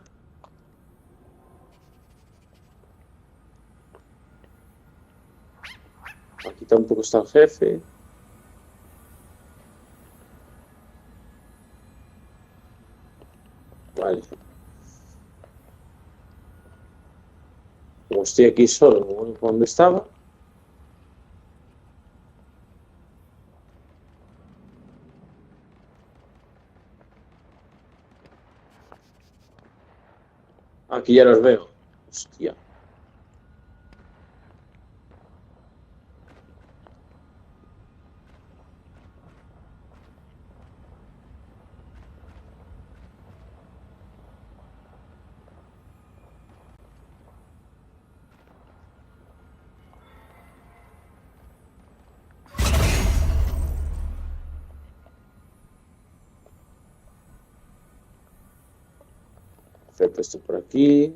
Aquí tampoco está el jefe. Vale. Como estoy aquí solo, bueno, ¿dónde estaba? Aquí ya los veo. Hostia. Perfecto, esto por aquí.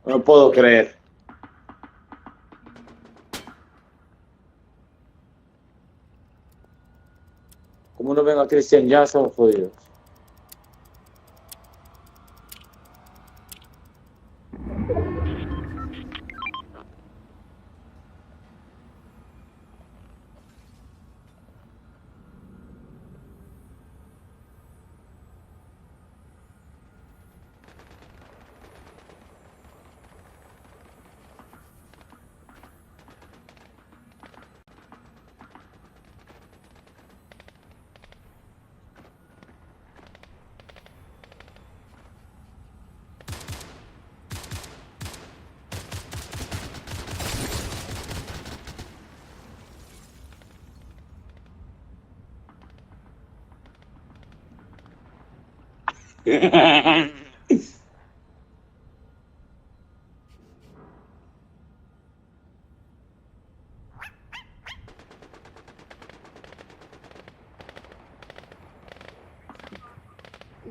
No puedo creer. Como no venga Christian ya, son jodidos.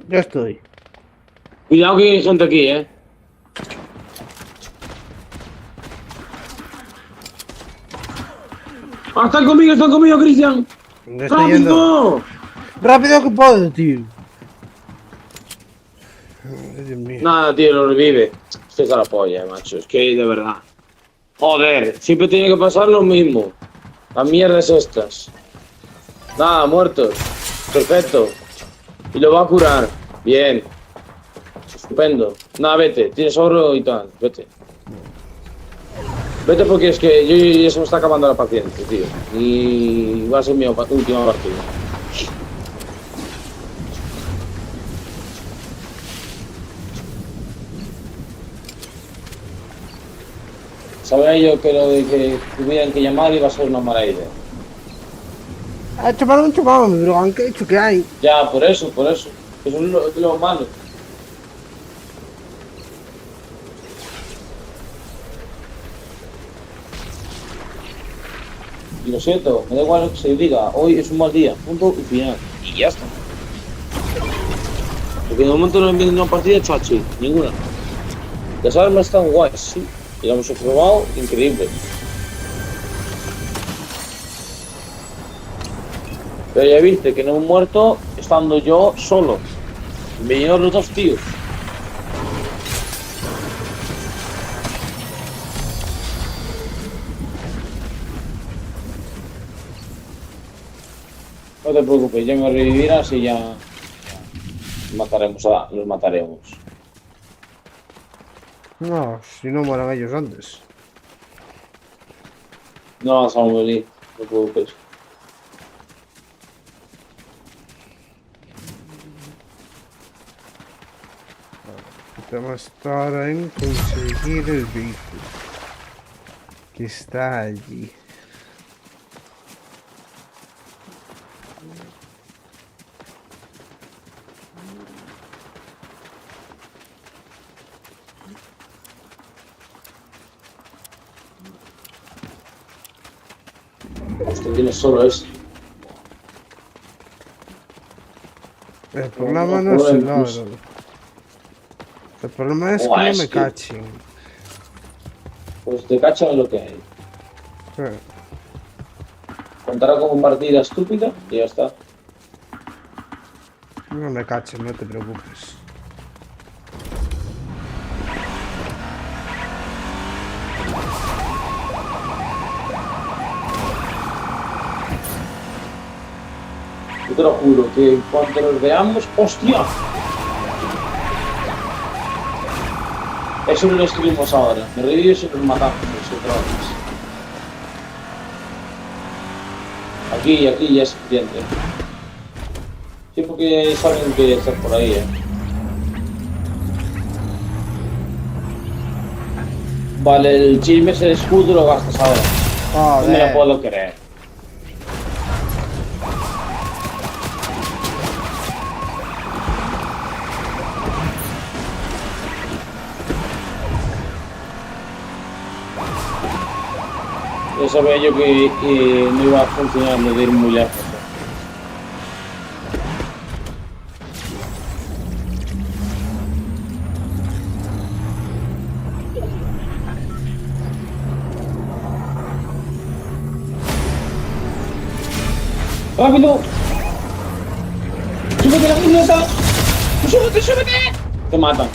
Ya estoy. Cuidado que hay gente aquí, ¿eh? ¡Ah, están conmigo, Cristian! ¿Dónde estoy yendo? ¡Rápido! ¡Rápido que puedo, tío! Ay, Dios mío. Nada, tío, lo revive. Esto es a la polla, macho. Es que de verdad. Joder, siempre tiene que pasar lo mismo. Las mierdas estas. Nada, muertos. Perfecto. Y lo va a curar. Bien. Estupendo. Nada, vete. Tienes oro y tal. Vete. Vete porque es que yo ya se me está acabando la paciencia, tío. Y va a ser mi última partida. Sabía yo que lo de que tuvieran que llamar iba a ser una mala idea. Chupar un chupado, pero aunque he hecho que hay. Ya, por eso, por eso. Eso es lo malo. Y lo siento, me da igual lo que se diga. Hoy es un mal día, punto y final. Y ya está. Porque de momento no viene una partida chachi, ninguna. Las armas están guays, sí. Y las hemos probado, increíble. Pero ya viste que no he muerto estando yo solo. Me vinieron los dos tíos. No te preocupes, ya me revivirás y ya los mataremos. No, si no mueran ellos antes. No vas a morir, no te preocupes. El tema está en conseguir el vehículo. Que está allí. Usted tiene solo eso. El problema no es el loro. El problema es que no me cachen. Pues te cachan lo que hay. Eh, Contará como partida estúpida y ya está. No me cachen, no te preocupes. Yo te lo juro que en cuanto nos veamos, ¡hostia! Eso no lo escribimos ahora. Me revives y nos matamos otra vez. Aquí ya es suficiente. Sí, porque saben que estás por ahí, Vale, el chisme es el escudo, lo gastas ahora. No me lo puedo creer. Ya sabía yo que no iba a funcionar lo de ir muy lejos. ¡Rápido! ¡Súbete la puñeta! ¡Súbete, súbete! Te matan.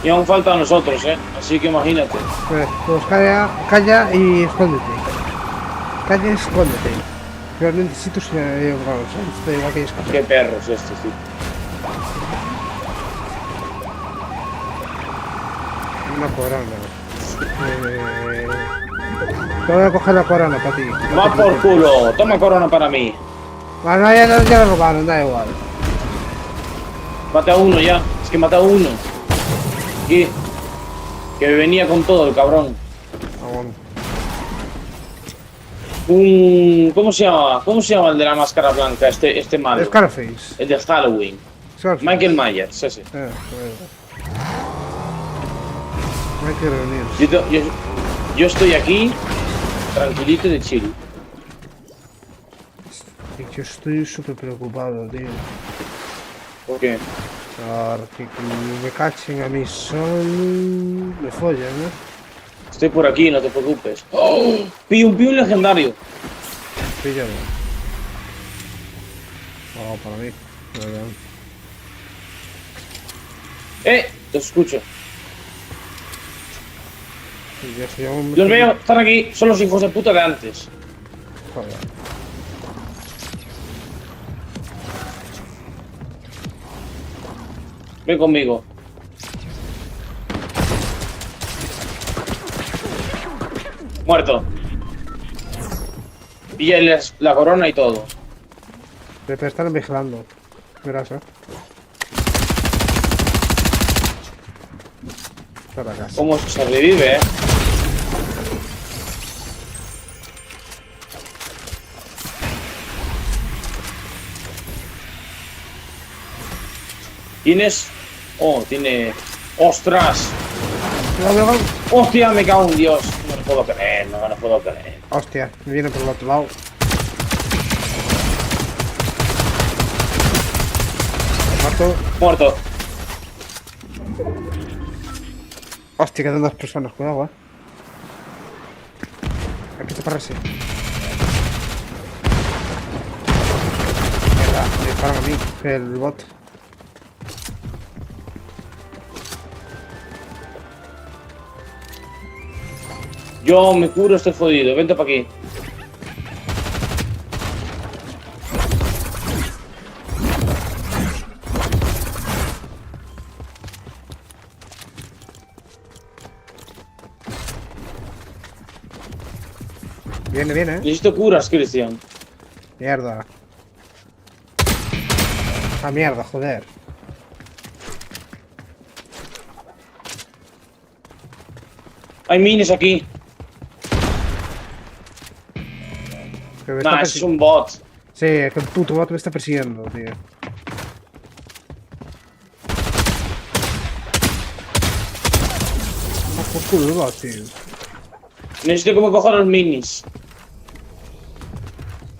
Y aún falta a nosotros, Así que imagínate. Pues calla y escóndete. Calla y escóndete. Pero necesito si estoy igual que escapar. Qué perros estos, tío. Una corona. Te voy a coger la corona para ti. Va por culo, toma corona para mí. Bueno, ya lo robaron, da igual. Mate a uno ya, es que mate a uno. Aquí. Que venía con todo el cabrón. ¿Cómo se llama? ¿Cómo se llama el de la máscara blanca? Este malo. Scarface. El de Halloween. Scarface. Michael Myers, ese. No hay que reunirse. Yo estoy aquí, tranquilito de chill. Yo estoy súper preocupado, tío. ¿Por qué? Porque como me cachen a mí solo... me follan, ¿no? Estoy por aquí, no te preocupes. ¡Oh! Pillo un legendario. Píllalo. Oh, para mí. Te escucho. Los Los veo, están aquí, son los hijos de puta de antes. Joder. Ven conmigo. Muerto. Pilla la corona y todo. Pero están vigilando. Verás, Para casa. ¿Cómo se sobrevive, ¿Tienes? Oh, tiene... ¡Ostras! Cuidado. ¡Hostia, me cago en Dios! No lo puedo creer, no lo puedo creer. Hostia, me viene por el otro lado. Mato. Muerto. Hostia, quedan 2 personas, cuidado, Aquí te parece. Mierda, me disparan a mí, el bot. Yo me curo, estoy jodido. Vente para aquí. Viene, Necesito curas, Cristian. Mierda. Ah, mierda, joder. Hay minis aquí. Que me está Nah, es un bot. Sí, es que el puto bot me está persiguiendo, tío. Ah, por culo el bot, tío. Necesito que me cojan los minis.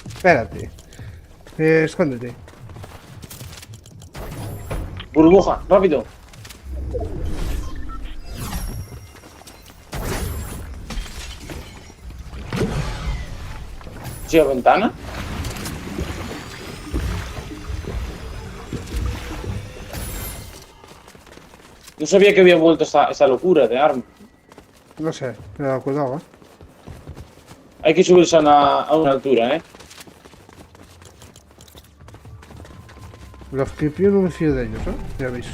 Espérate. Escóndete. Burbuja, rápido. ¿Sí, a ventana? No sabía que había vuelto esa locura de arma. No sé, me he dado cuidado, Hay que subirse a una altura, Los que yo no me fío de ellos, Ya veis.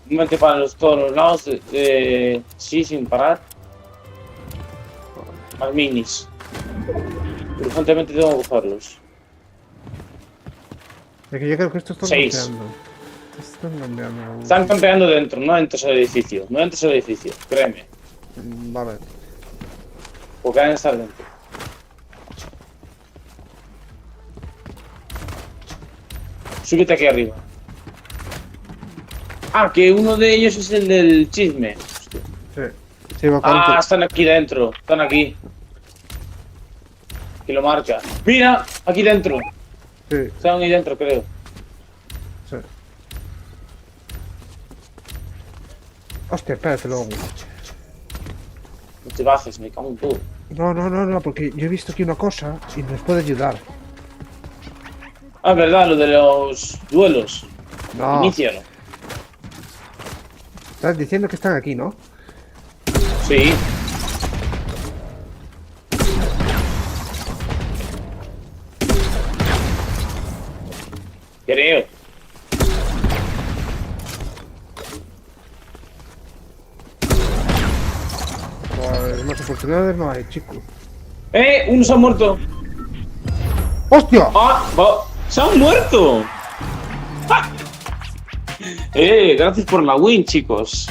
Un momento para todos los lados, sí, sin parar. Más minis. Urgentemente tengo que cogerlos. Es que yo creo que estos están 6. campeando. Están campeando. Están campeando dentro, no entres al edificio. No entres al edificio, créeme. Vale. Porque van a estar dentro. Súbete aquí arriba. Ah, que uno de ellos es el del chisme. Hostia. Sí. Sí, bastante. Ah, están aquí dentro. Están aquí. Que lo marca. ¡Mira! Aquí dentro. Sí, Están ahí dentro, creo. sí. Hostia, espérate luego. No te bajes, me cago en todo. No, porque yo he visto aquí una cosa y nos puede ayudar. Ah, verdad, lo de los duelos. No. Inícialo. Estás diciendo que están aquí, ¿no? Sí. Creo. Pues más oportunidades no hay, chico. Uno se ha muerto. ¡Hostia! ¡Ah! ¡Se han muerto! ¡Ah! Gracias por la win, chicos.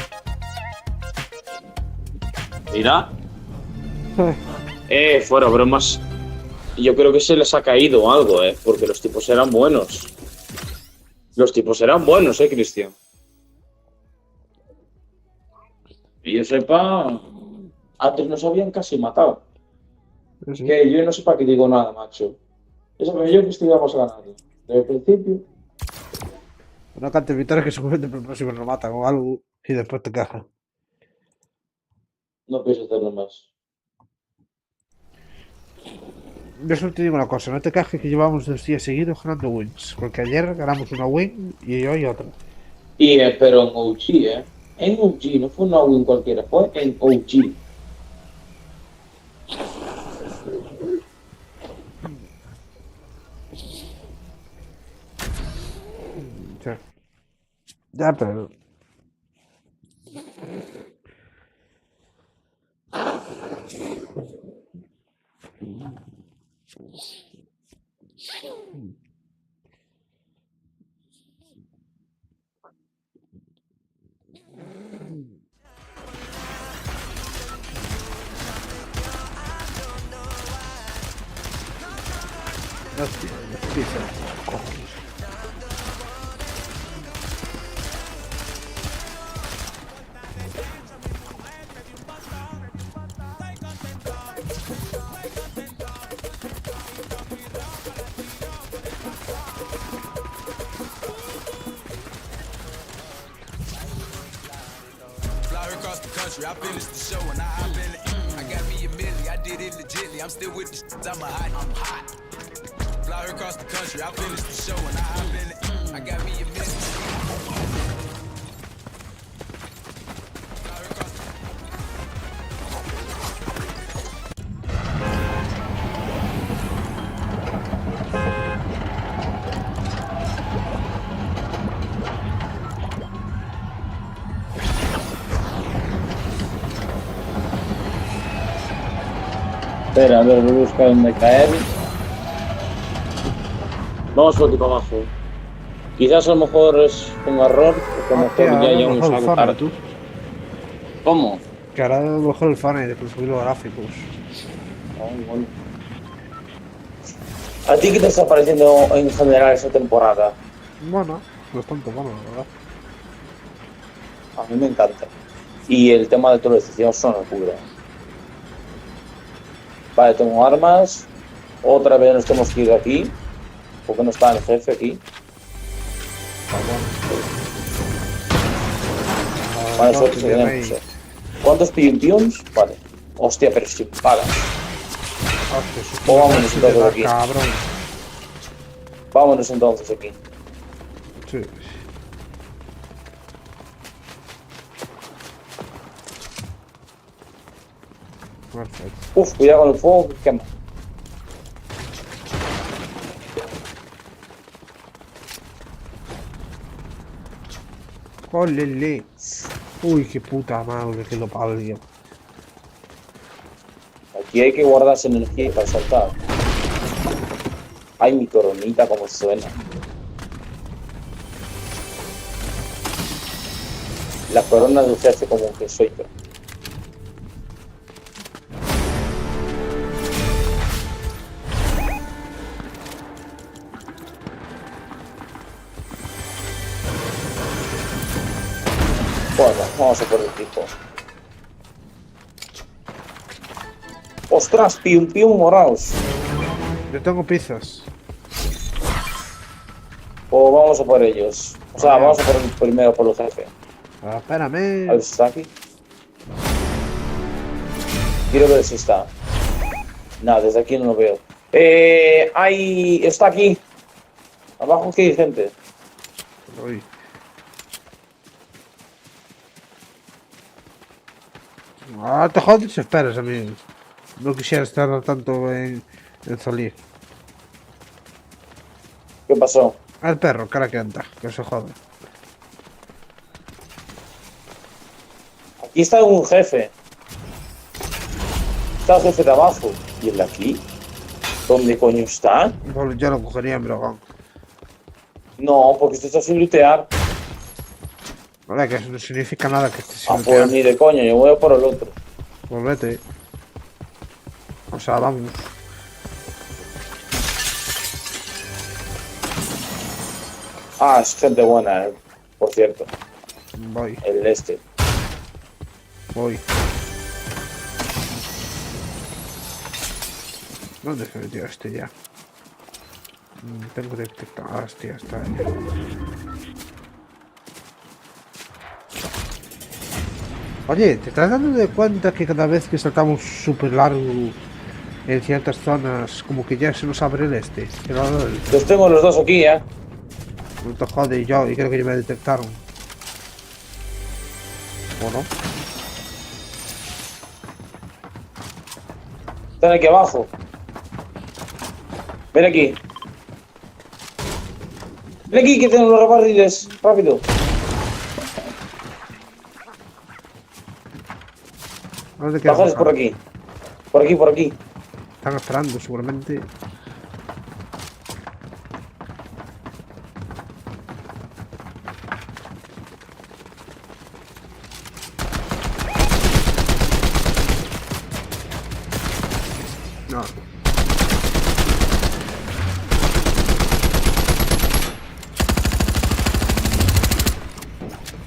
Mira. Fuera bromas. Yo creo que se les ha caído algo, porque los tipos eran buenos. Los tipos eran buenos, Cristian. Y yo sepa, antes nos habían casi matado. Sí. Que yo no sé para qué digo nada, macho. Eso que yo que íbamos ganando. Desde el principio. No cantes victorias que seguramente por el próximo nos matan o algo y después te caja. No pienso hacerlo más. Yo solo te digo una cosa, no te cajes que llevamos 2 días seguidos ganando wins. Porque ayer ganamos una win y hoy otra. Y pero en OG, En OG, no fue una win cualquiera, fue en OG. Ya, pero... Hostia, pizza. Cojones. Fly across the country, I finished the show and I hop in it. I got me a milli, I did it legitly. I'm still with the shit, I'm hot. Fly across the country, I finished the show and I hop in it. I got me a milli. Fly across the Espera, a ver, voy a buscar dónde caer. Vamos por aquí para abajo. Quizás a lo mejor es un error, porque a lo mejor ya llegamos a agotar. tú. ¿Cómo? Que ahora a lo mejor el fan de subir los gráficos. Bueno. ¿A ti qué te está pareciendo en general esta temporada? Bueno, bastante bueno, la verdad. A mí me encanta. Y el tema de actualización son locura. Vale, tengo armas. Otra vez nos tenemos que ir de aquí. Porque no está el jefe aquí. Vale, suerte que tenemos. ¿Cuántos piumpiums? Vale. Hostia, pero sin balas. O vámonos entonces de aquí. Cabrón. Vámonos entonces aquí. Sí. Perfecto. Uf, cuidado con el fuego que quema. Cólele. Uy, qué puta madre que lo parió. Aquí hay que guardarse energía para saltar. Ay, mi coronita, como suena. La corona de jefe como que soy yo. Bueno, vamos a por el tipo. ¡Ostras! Pium pium moraos. Yo tengo pizzas. O vamos a por ellos. O sea, vamos a por el primero, por el jefe. Ah, espérame. A ver si está aquí. Quiero ver si está. Nada, desde aquí no lo veo. Está aquí. Abajo que hay gente. Uy. Ah, te jodes si esperas, amigo. No quisiera estar tanto en salir. ¿Qué pasó? Al perro, cara que anda, que se jode. Aquí está un jefe. Está el jefe de abajo. ¿Y el de aquí? ¿Dónde coño está? Bueno, yo lo cogería en Brogón. No, porque esto está sin lootear. Vale, que eso no significa nada que estés Ah, sin pues ni de coño, yo voy a por el otro. Pues vete. O sea, vamos. Ah, es gente buena, por cierto. Voy, El este. voy. ¿Dónde se metió este ya? Tengo detectado. Ah, hostia, está ahí. Oye, ¿te estás dando de cuenta que cada vez que saltamos súper largo en ciertas zonas, como que ya se nos abre el este? Los tengo los dos aquí, No te jode yo, y creo que ya me detectaron. ¿O no? Están aquí abajo. Ven aquí. Ven aquí que tengo los barriles. Rápido. ¿Dónde quedas? Bajas por aquí. Por aquí, por aquí. Están esperando, seguramente. No.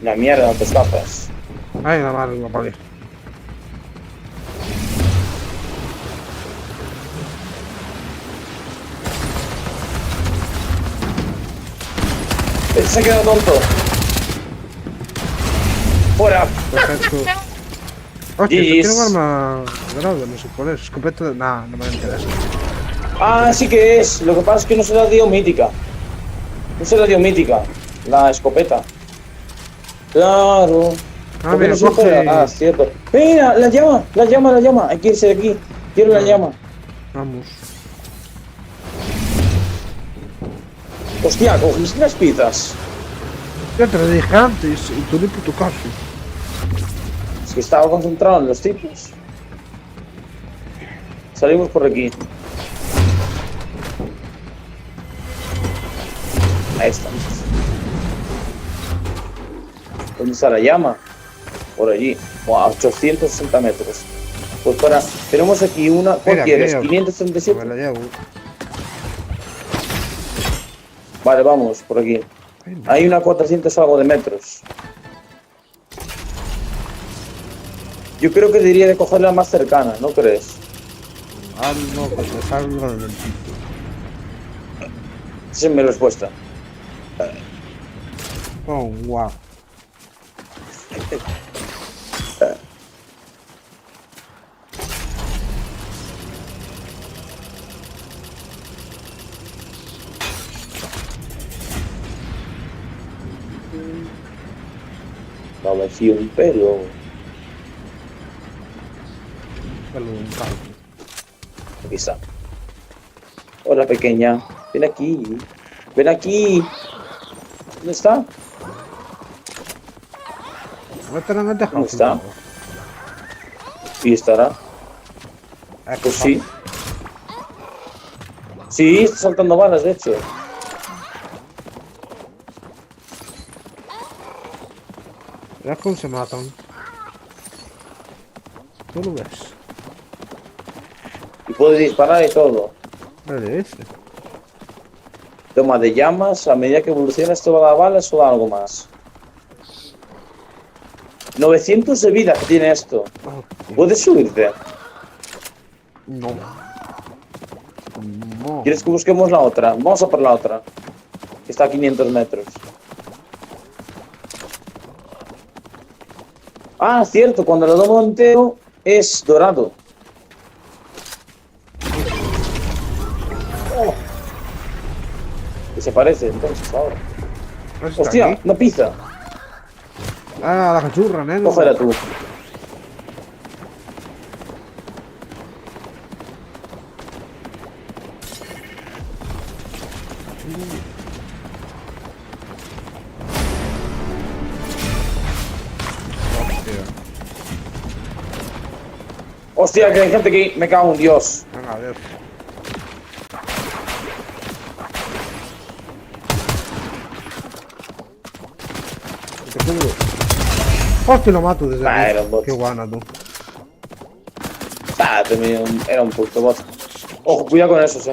La mierda, no te escapas. Ay, nada más, no apagué. Se ha quedado tonto. Fuera. Perfecto. Hostia, GG's. tiene un arma dorada, no sé cuál es. Escopeta de... Nah, no me interesa. Ah, sí que es. Lo que pasa es que no se la dio mítica. No se la dio mítica. La escopeta. Claro. Ah, Porque mira, no se puede coge... nada, es cierto. Mira, la llama, la llama, la llama. Hay que irse de aquí. Quiero la llama. Vamos. Hostia, cogiste las pizzas. Ya te lo dije antes, y tú ni puto caso. Es que estaba concentrado en los tipos. Salimos por aquí. Ahí estamos. ¿Dónde está la llama? Por allí. A 860 metros. Pues para... Tenemos aquí una... ¿Cuál Mira, quieres? mira. 537. Me la llevo. Vale, vamos, por aquí. Hay una 400 algo de metros. Yo creo que diría de coger la más cercana, ¿no crees? Ah, no, pues me salgo del mentito. Esa es mi respuesta. Oh, wow. No me fío un pelo. Pelo de un carro. Aquí está. Hola, pequeña. Ven aquí. Ven aquí. ¿Dónde está? No te la han dejado. ¿Dónde está? ¿Y estará? Pues sí. Sí, está saltando balas, de hecho. Ya cómo se matan. ¿Tú lo ves? Y puede disparar y todo. Vale, ese. Toma de llamas. A medida que evoluciona esto va a dar balas o da algo más. 900 de vida que tiene esto. Oh, ¿Puedes subirte? no. No. ¿Quieres que busquemos la otra? Vamos a por la otra. Que está a 500 metros. Ah, cierto. Cuando lo domo entero es dorado. Oh. Desaparece entonces ahora. ¿No está Hostia, aquí? una pizza. Ah, la cachurra, neno. Cógela tú. Hostia, que hay gente aquí. Me cago en Dios. Venga, a ver. Te cubro. Hostia, lo mato desde Ah, aquí. era un bot. Qué guana, tú. Ah, era un puto bot. Ojo, cuidado con esos,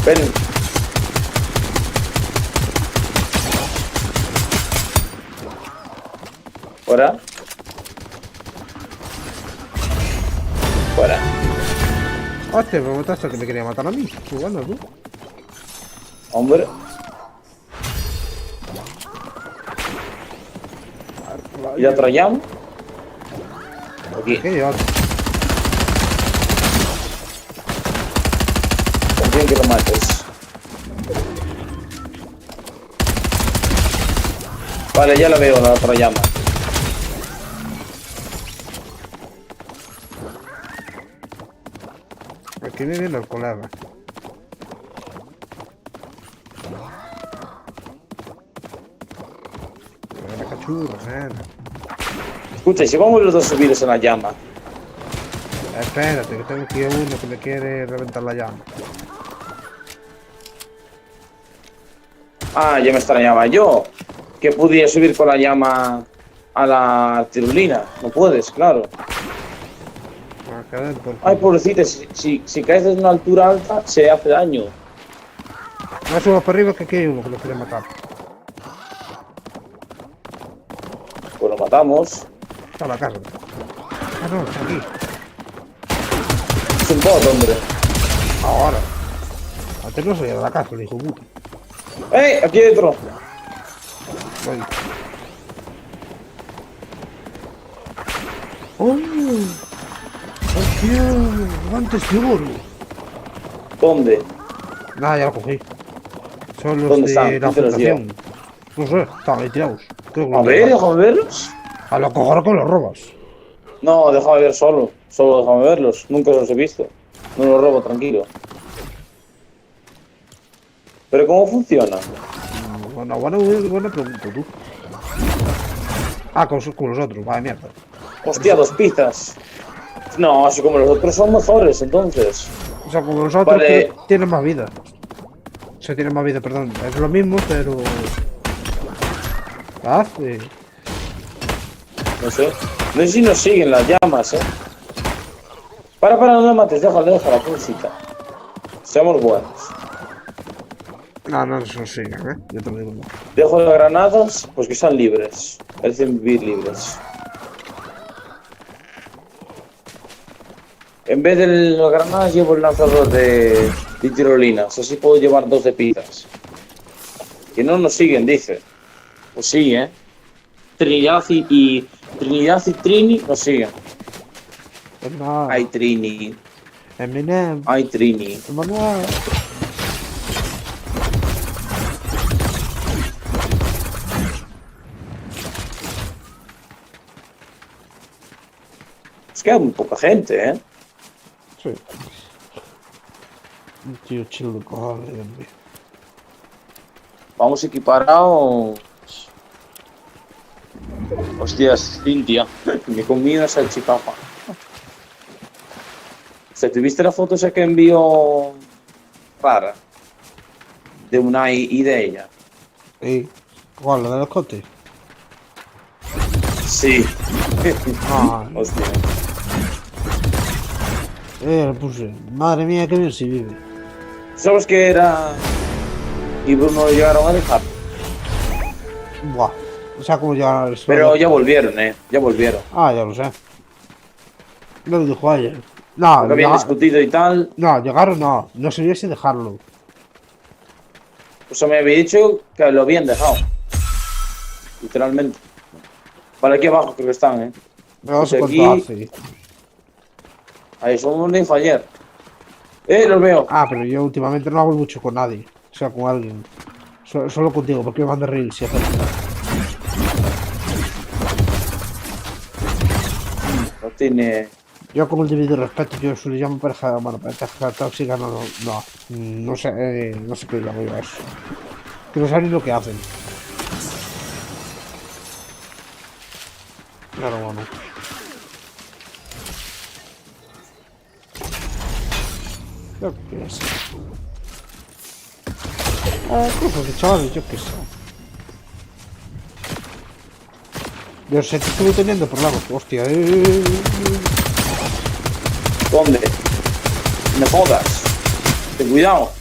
Ven. Fuera. Fuera. Hostia, me mataste que me quería matar a mí. Qué guana, tú. Hombre. ¿Y la otra llama? Aquí. Qué idiota. Confío en que lo mates. Vale, ya la veo, la otra llama. Aquí me viene el colega. La cachurra, nena. Escucha, ¿y si vamos los dos subidos en la llama? Espérate, que tengo aquí uno que me quiere reventar la llama. Ah, ya me extrañaba yo. Que podía subir con la llama a la tirolina. No puedes, claro. Ah, que den por Ay, culo. pobrecita, si caes desde una altura alta, se hace daño. No subo para arriba que aquí hay uno que lo quiere matar. Pues lo matamos. Está a la casa. Ah, no, está aquí. Es un bot, hombre. Ahora. Antes no salía de la casa, el hijo puta. ¡Ey! Aquí dentro. Voy. ¡Oh! ¡Hostia! ¡Guantes de oro! ¿Dónde? Nada, ya lo cogí. Son los ¿Dónde de están? la ¿Quién te los dio? fundación. No sé, estaban ahí tirados. Creo que A los ver, llevan. déjame verlos. A lo coger con los robas. No, déjame ver solo. Solo déjame verlos. Nunca los he visto. No los robo, tranquilo. ¿Pero cómo funciona? Buena pregunta, tú. Ah, con los otros, vaya mierda. Hostia, 2 pizzas. No, así como los otros son mejores, entonces. O sea, como los otros Vale. que tienen más vida. O sea, tienen más vida, perdón. Es lo mismo, pero... Hace... No sé. No sé si nos siguen las llamas, Para, no me mates. Déjala, pobrecita. Seamos buenos. No, no se nos siguen, yo te lo digo. Dejo las granadas, pues que sean libres. Parecen vivir libres. En vez de las granadas llevo el lanzador de tirolinas. Así puedo llevar 2 de pizzas. Que no nos siguen, dice. Pues sí, Trinidad y Trini nos siguen. Pues nada. Ay, Trini. Eminem. Ay, Trini. Manuel. Es que hay muy poca gente, Sí. Un tío chill de cojones, Dios mío. Vamos equiparados. Hostias, Cintia. Me comí una salchipapa. O sea, ¿tuviste la foto esa que envió rara? De Unai y de ella. ¿Y cuál? ¿La del escote? Sí. Ah, Hostia. le puse. Madre mía, qué bien si vive. ¿Sabes qué era? Y Bruno lo llegaron a dejar. Buah. O sea, como llegaron al suelo. Pero ya volvieron, ya volvieron. Ah, ya lo sé. No lo dijo ayer. No, Porque habían discutido y tal. no, llegaron no. No sería sin dejarlo. O sea, me había dicho que lo habían dejado. Literalmente. Vale, aquí abajo creo que están, No sé Pues cuánto aquí- hace. Ahí somos de ayer. Los veo. Ah, pero yo últimamente no hago mucho con nadie. O sea, con alguien. Solo contigo, porque me manda reels y hacer. No tiene. Yo con el debido respeto, yo se le llamo pareja, bueno, pareja tóxica, no sé, no sé qué le llamo yo a eso. Que no saben ni lo que hacen. Claro, bueno. Yo qué sé. Cosas de chavales, yo qué sé. Yo sé que estuve teniendo problemas, hostia. ¿Dónde? Me jodas. Ten cuidado.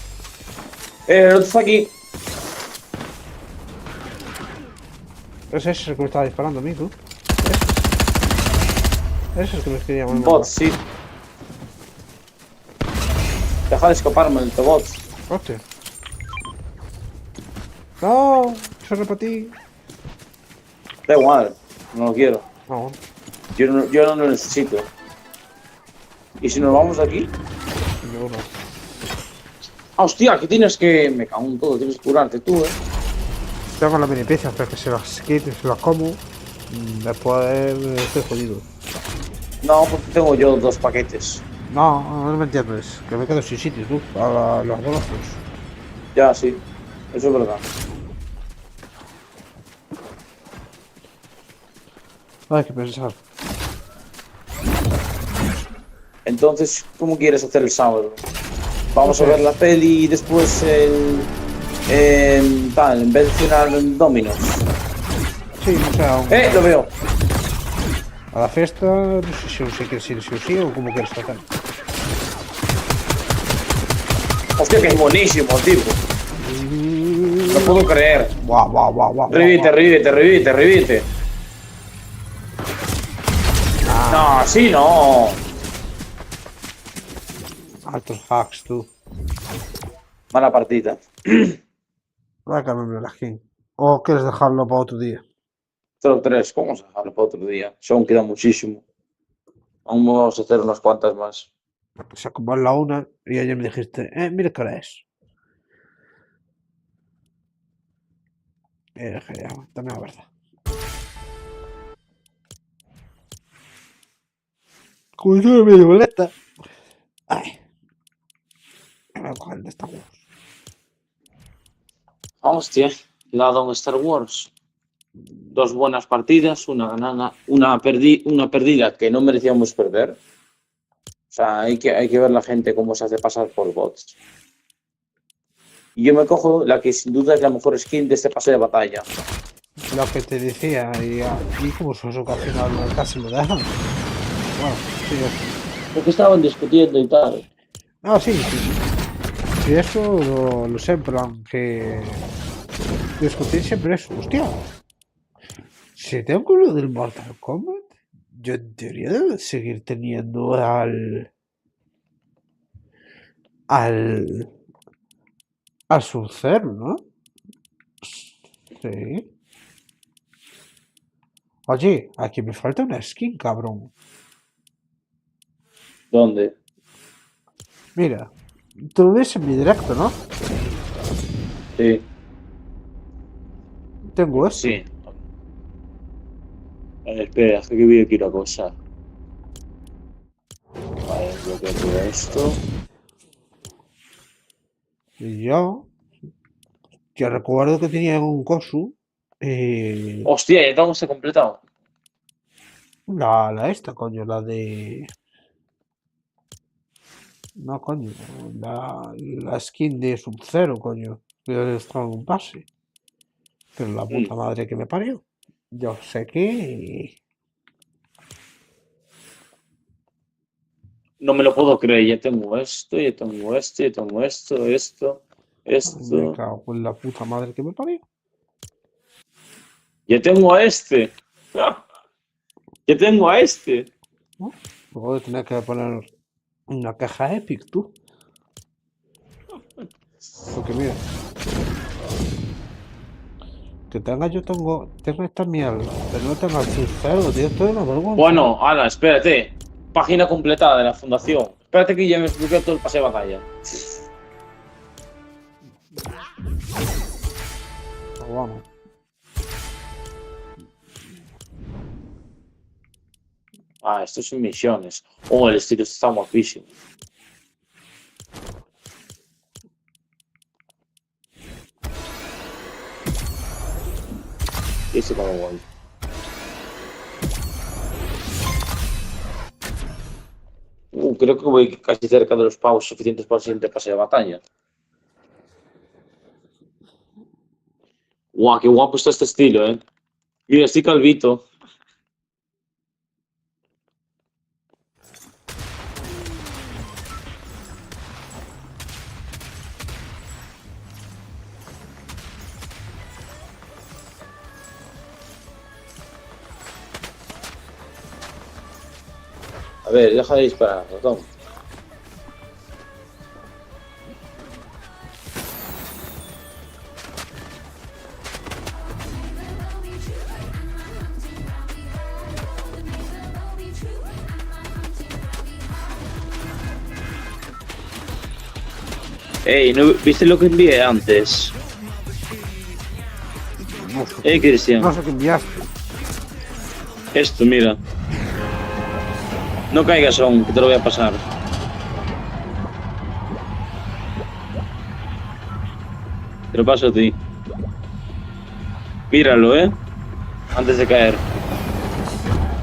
El otro está aquí. Ese es el que me estaba disparando a mí, tú. Ese es el que me quería Un bot, sí. Deja de escaparme del bot. Hostia. No, se repetí. Da igual. No lo quiero. No, Yo no lo necesito. ¿Y si nos vamos de aquí? yo no. Ah, hostia, aquí tienes que. Me cago en todo, tienes que curarte tú, Tengo la mini pieza, pero que se las quite, se las como. Después estoy jodido. No, porque tengo yo 2 paquetes. No, no me entiendes. Que me quedo sin sitio, tú. A los golazos. Ya, sí. Eso es verdad. Hay que pensar. Entonces, ¿cómo quieres hacer el sábado? Vamos a ver la peli y después tal, en vez de cenar en Domino's. Sí, o sea, Lo veo. a la festa, no sé si os quieres ir sí o sí o cómo quieres hacer. Hostia, que es buenísimo, tipo. No puedo creer. Guau. Revite. No, sí, no. Altos hacks, tú. Mala partida. Voy a cambiarme la skin. ¿O quieres dejarlo para otro día? 0-3, ¿cómo se dejarlo para otro día? Si aún queda muchísimo. Aún vamos a hacer unas cuantas más. O sea, como es la una y ayer me dijiste, mira qué hora es. Ya, también la verdad. Como yo mi boleta. Ay. Me voy a coger el de Star Wars. Hostia, lado en Star Wars. 2 buenas partidas, una ganada, una perdida que no merecíamos perder. O sea, hay que ver la gente cómo se hace pasar por bots. Y yo me cojo la que sin duda es la mejor skin de este pase de batalla. Lo que te decía, y como eso que al final casi lo dejan. Bueno, sí, eso. Porque estaban discutiendo y tal. Ah, sí. Sí, eso lo sé, en plan que discutir siempre eso. Hostia, si tengo lo del Mortal Kombat, yo en teoría debo seguir teniendo al Sub-Zero, ¿no? Sí. Oye, aquí me falta una skin, cabrón. ¿Dónde? Mira, tú lo ves en mi directo, ¿no? Sí. Tengo esto. Sí. Espera, que voy aquí una cosa. Vale, bloqueo todo esto. Y yo recuerdo que tenía un Kosu. Hostia, ya todo se ha completado. La esta, coño, la de. No, coño, la skin de Sub-Zero, coño. Que está en un pase. Pero la puta madre que me parió. Yo sé que. No me lo puedo creer, ya tengo esto, ya tengo esto, ya tengo esto. Me cago en la puta madre que me parió. Ya tengo a este. Ya tengo a este. ¿No? Voy a tener que poner una caja Epic, tú. Porque mira. Que tenga, tengo esta mierda. Pero no tenga el Sub-Zero, tío. Esto es una vergüenza. Bueno, Ana, espérate. Página completada de la fundación. Espérate que ya me expliqué todo el pase de batalla. Pero vamos. Ah, estos son misiones. Oh, el estilo está guapísimo. Y ese como guay. Creo que voy casi cerca de los pavos suficientes para el siguiente pase de batalla. Guau, qué guapo está este estilo, Mira, estoy calvito. A ver, deja de disparar, ratón. Ey, ¿no viste lo que envié antes? No sé, Cristian, no sé qué enviaste. esto, mira. No caigas aún, que te lo voy a pasar. Te lo paso a ti. Míralo, antes de caer.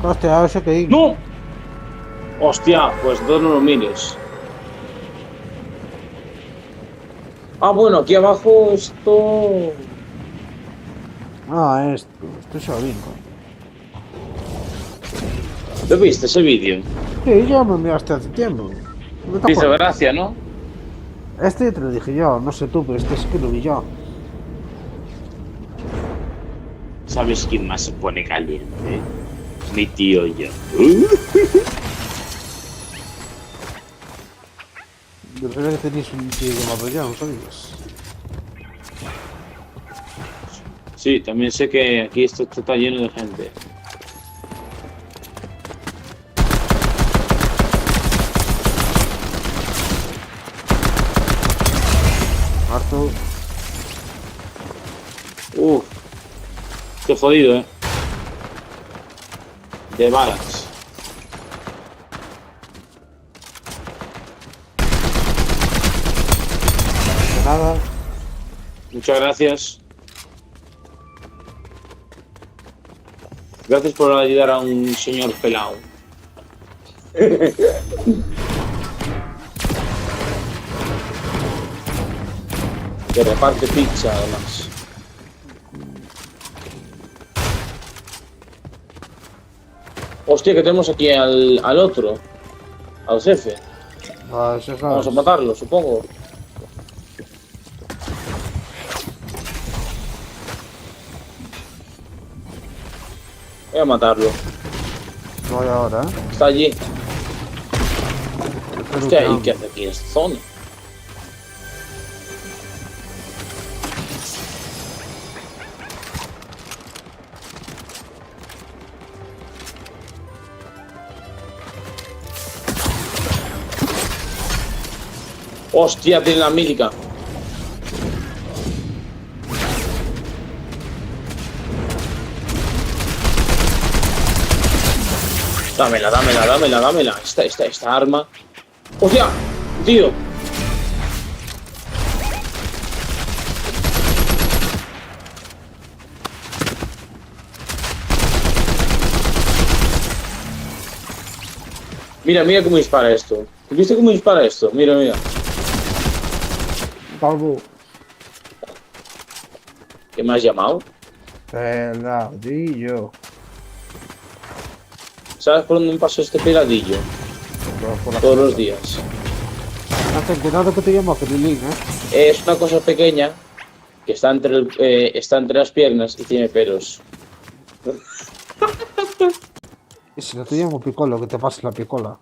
Hostia, ahora sé que ir. ¡No! Hostia, pues entonces no lo mires. Ah, bueno, aquí abajo esto... Ah, esto es Odinco. ¿Lo viste ese vídeo? Sí, ya me enviaste hace tiempo. ¿No te Hizo acuerdas? gracia, ¿no? Este te lo dije yo, no sé tú, pero este sí que lo vi yo. ¿Sabes quién más se pone caliente? Mi tío y yo. De verdad que tenéis un tío llamado ya, ¿no sabías? Sí, también sé que aquí esto está lleno de gente. Harto. Uf, qué jodido, de balas. De nada. Muchas gracias. Gracias por ayudar a un señor pelado. Que reparte pizza, además. Hostia, que tenemos aquí al otro. Al jefe. Ah, eso es Vamos a matarlo, supongo. Voy a matarlo. No hay ahora, ¿eh? Está allí. Espero Hostia, que ¿y no. qué hace aquí en esta zona? Hostia, tiene la mítica. Dámela. Esta arma. Hostia, tío. Mira cómo dispara esto. ¿Viste cómo dispara esto? Mira. Calvo. ¿Qué me has llamado? Peladillo. ¿Sabes por dónde me pasó este peladillo? Por la Todos los cabeza. días. Ten cuidado que te llamo Felilín, ¿eh? Es una cosa pequeña que está está entre las piernas y tiene pelos. Y si no te llamo Piccolo, que te pase la picola.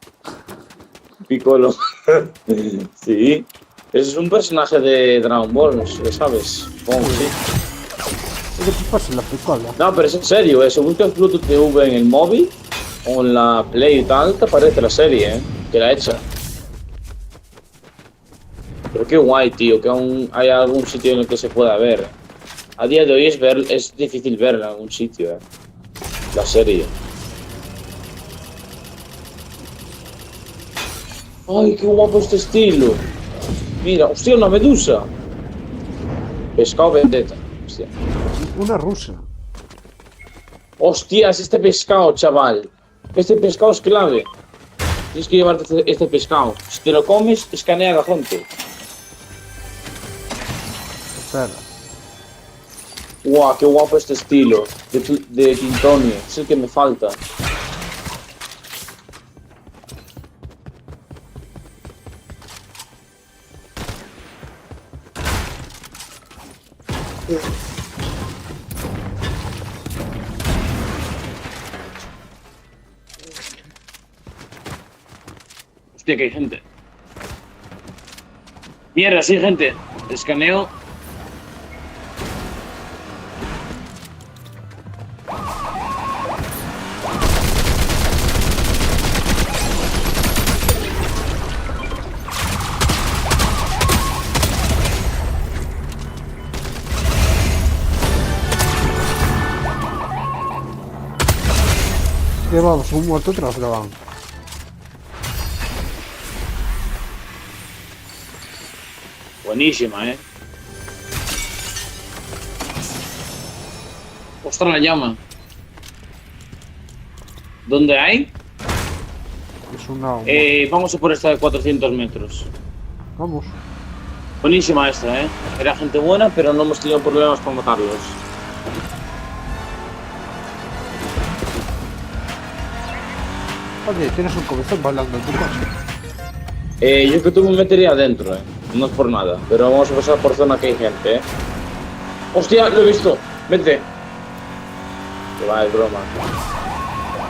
Piccolo. Sí. Ese es un personaje de Dragon Ball, lo sabes. Supongo que sí. Y que te pase la picola. No, pero es en serio, si buscas Bluetooth TV en el móvil o en la Play y tal, te aparece la serie, que la hecha. Pero qué guay, tío, que aún hay algún sitio en el que se pueda ver. A día de hoy es difícil verla en algún sitio, la serie. Ay, qué guapo este estilo. Mira, hostia, una medusa. Pescado vendetta. Hostia. Una rusa. Hostia, es este pescado, chaval. Este pescado es clave. Tienes que llevarte este pescado. Si te lo comes, escanea a la gente. Espera. Guau, qué guapo este estilo de Tintonio. Es el que me falta. Hostia, que hay gente. Mierda, sí, gente. Escaneo. Llevamos un muerto tras la van. Buenísima, Ostras, la llama. ¿Dónde hay? Es una... Vamos a por esta de 400 metros. Vamos. Buenísima esta, ¿eh? Era gente buena, pero no hemos tenido problemas para matarlos. Oye, tienes un comezón bailando en tu coche. Yo que tú me metería adentro, no es por nada, pero vamos a pasar por zona que hay gente, ¡Hostia, lo he visto! ¡Vete! Que va, es broma.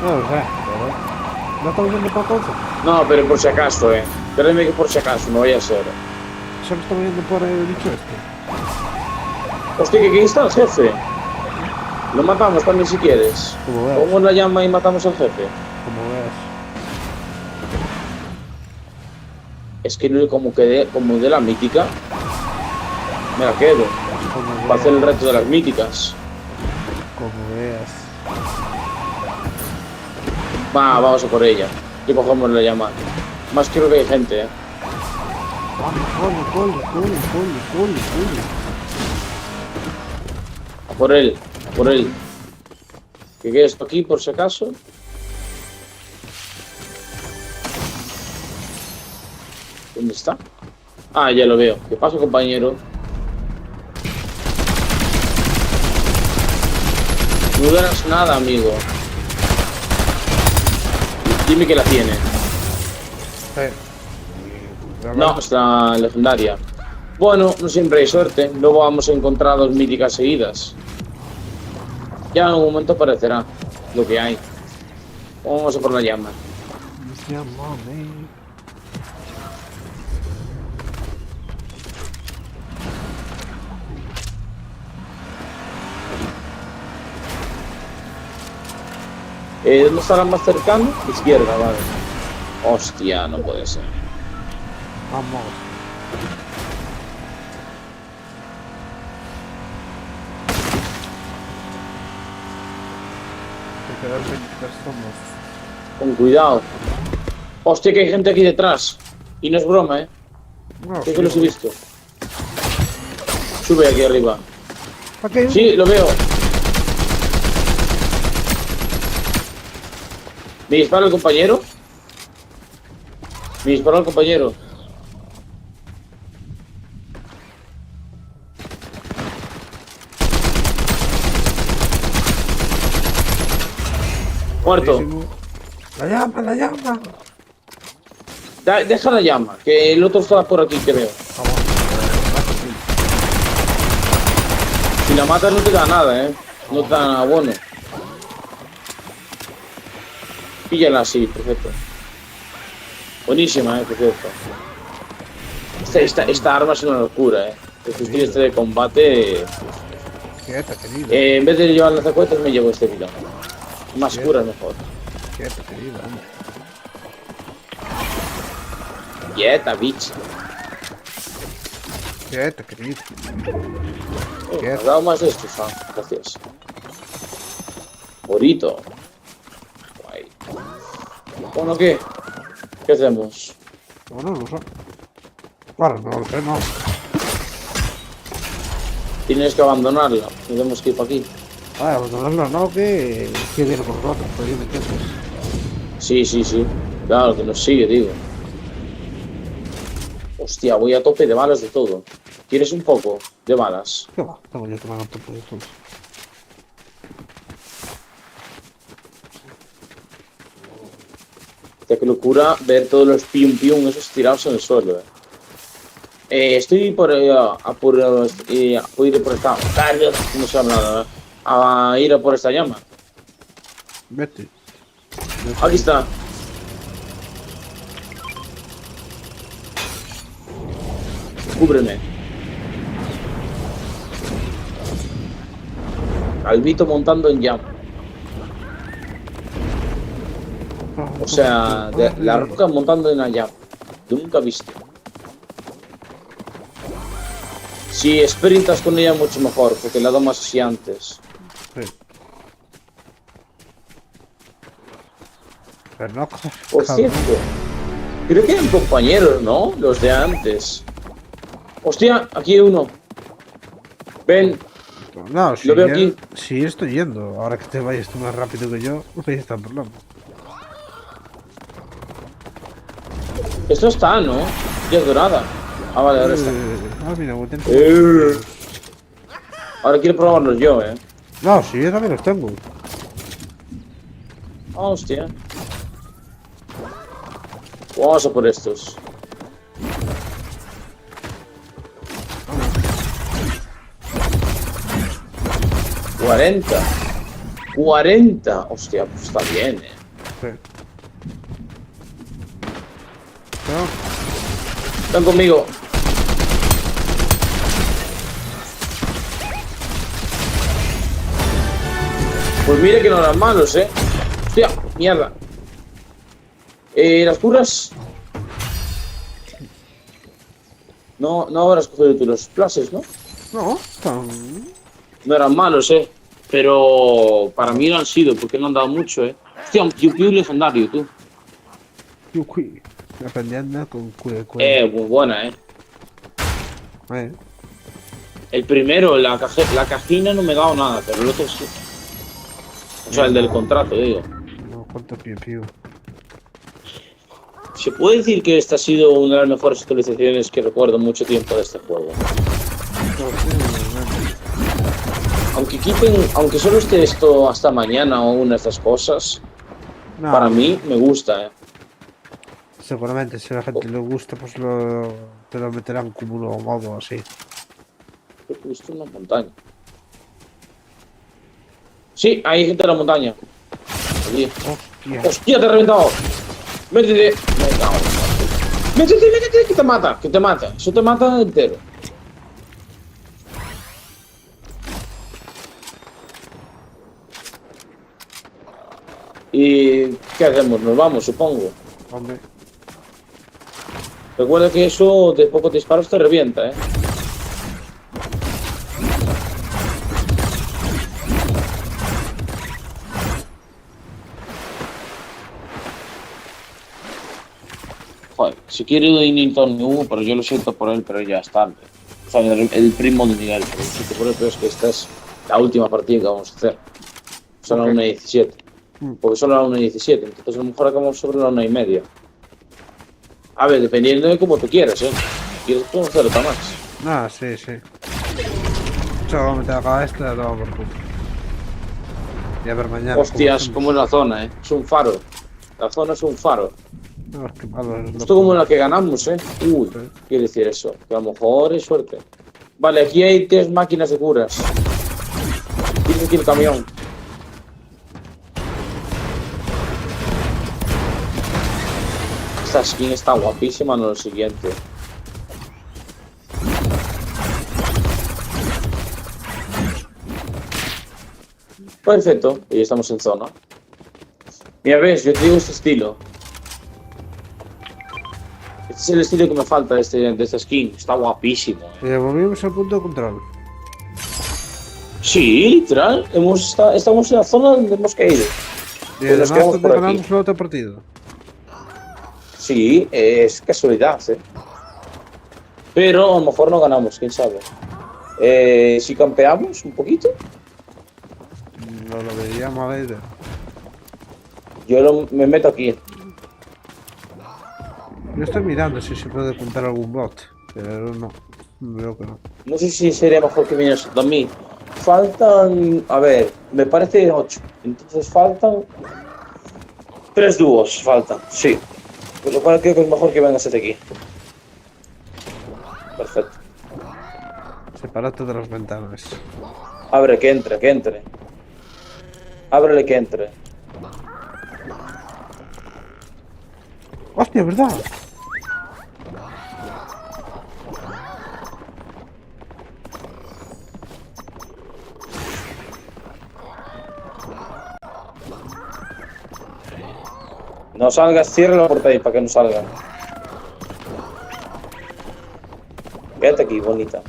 No lo sé, pero... ¿No estamos viendo por entonces? No, pero por si acaso, Créeme que por si acaso, no vaya a ser. Solo estamos viendo por el bicho este. Hostia, que aquí está el jefe. Lo matamos también si quieres. Como veas. Pongo la llama y matamos al jefe. Como veas. Es que no como quedé, como de la mítica, me la quedo. Como Para hacer el veas. reto de las míticas. Como veas. Va, vamos a por ella. Y cogemos la llama. Más creo que hay gente, Vamos, corre. A por él, a por él. Que quede esto aquí por si acaso. ¿Dónde está? Ah, ya lo veo. ¿Qué pasa, compañero? No ganas nada, amigo. Dime que la tiene. No, es la legendaria. Bueno, no siempre hay suerte. Luego vamos a encontrar dos míticas seguidas. Ya en algún momento aparecerá lo que hay. Vamos a por la llama. Llámame. ¿Dónde está la más cercana? Izquierda, vale. Hostia, no puede ser. Vamos. Hay que dar 20 personas. Con cuidado. Hostia, que hay gente aquí detrás. Y no es broma, No, Sí que los he visto. Sube aquí arriba. Aquí. Sí, lo veo. ¿Me dispara el compañero? Me disparó el compañero. Muerto. Buenísimo. La llama. Deja la llama, que el otro está por aquí, creo. Vamos. Si la matas no te da nada, No te da nada bueno. Píllala así, perfecto. Buenísima, por cierto. Esta arma es una locura, El fusil este de combate... Quieta, querido. En vez de llevar lanzacohetes me llevo este pilón. Más cura mejor. Quieta, querido. Hombre. Quieta, bitch. Quieta, querido. Me has dado más de estos, gracias. Bonito. Guay. Bueno, ¿qué? ¿Qué hacemos? Bueno, no sé. Claro, no lo sé, no. Tienes que abandonarla. Tenemos que ir para aquí. Ah, abandonarla no, que viene con nosotros, pero yo me entiendes. Sí. Claro, que nos sigue, digo. Hostia, voy a tope de balas de todo. ¿Quieres un poco de balas? ¿Qué va? Tengo yo que me hagan tope de todo. Hostia, qué locura ver todos los pium esos tirados en el suelo, Estoy por ir por esta... No sé hablar, a ir a por esta llama. Vete. Aquí está. Cúbreme. Calvito montando en llama. O sea, la roca montando en la llama. Nunca he visto. Si sprintas con ella mucho mejor, porque la domas así antes. Sí. Pero no, Por cierto, creo que eran compañeros, ¿no? Los de antes. Hostia, aquí hay uno. Ven, no, si lo veo ya- aquí. Si estoy yendo, ahora que te vayas tú más rápido que yo, no hay este problema. Esto está, ¿no? Ya es dorada. Ah, vale, ahora está. Mira, voy a tener Ahora quiero probarlos yo, ¿eh? No, sí, yo también los tengo. Ah, hostia. Vamos a por estos. ¡40! ¡40! Hostia, pues está bien, Sí. No, Están conmigo. Pues mira que no eran malos, Hostia, mierda. Las curras. No habrás cogido tú los splashes, ¿no? no, están... No eran malos, pero para mí lo han sido, porque no han dado mucho, Hostia, un Piu Piu legendario, tú. Yuki. Aprendiendo con cue. Muy buena, Eh. El primero, la cajina no me ha dado nada, pero el otro sí. O sea, el del contrato, digo. No, cuánto piu. Se puede decir que esta ha sido una de las mejores actualizaciones que recuerdo mucho tiempo de este juego. Aunque solo esté esto hasta mañana o una de estas cosas, No, para mí me gusta, seguramente si a la gente le gusta, pues te lo meterán como un modo así. He visto una montaña. Sí, hay gente en la montaña. Allí. Hostia. ¡Hostia, te he reventado! ¡Métete! Me cago en la- ¡Métete! Que te mata. Eso te mata entero. ¿Y qué hacemos? Nos vamos, supongo. Hombre. Recuerda que eso de pocos disparos te revienta, Joder, si quiere ir Nintendo New, pero yo lo siento por él, pero ya es tarde. O sea, el primo de nivel, pero lo siento por él, pero es que esta es la última partida que vamos a hacer. Son las 1:17. Porque son las 1:17, entonces a lo mejor acabamos sobre la 1:30. A ver, dependiendo de cómo tú quieras, Si quieres, podemos hacer otra más. Ah, sí. Solo me acá esta y la tomo por culo. Y a ver mañana. Hostias, como es la zona, Es un faro. La zona es un faro. No, es que malo es Esto como en la que ganamos, Uy, Sí. quiere decir eso. Que a lo mejor es suerte. Vale, aquí hay 3 máquinas de curas. Tienes aquí el camión. Esta skin está guapísima, no lo siguiente. Perfecto, y ya estamos en zona. Mira, ves, yo te digo este estilo. Este es el estilo que me falta de esta skin. Está guapísimo. Volvimos al punto de control. Sí, literal. Estamos en la zona donde hemos caído. Y Pues nos además quedamos donde por aquí. ganamos la otra partida. Sí, es casualidad, Pero a lo mejor no ganamos, quién sabe. Si campeamos un poquito, No lo vería mala idea. yo me meto aquí. Yo estoy mirando si se puede contar algún bot, pero no. Veo que no. No sé si sería mejor que vinieras a mí. Faltan, a ver, me parece 8. Entonces faltan 3 dúos, faltan, sí. Por lo cual creo que es mejor que vengas hasta aquí. Perfecto. Separate de las ventanas. Abre, que entre. Ábrele que entre. ¡Hostia, verdad! No salgas, cierra la puerta ahí para que no salgan. Quédate aquí, bonita.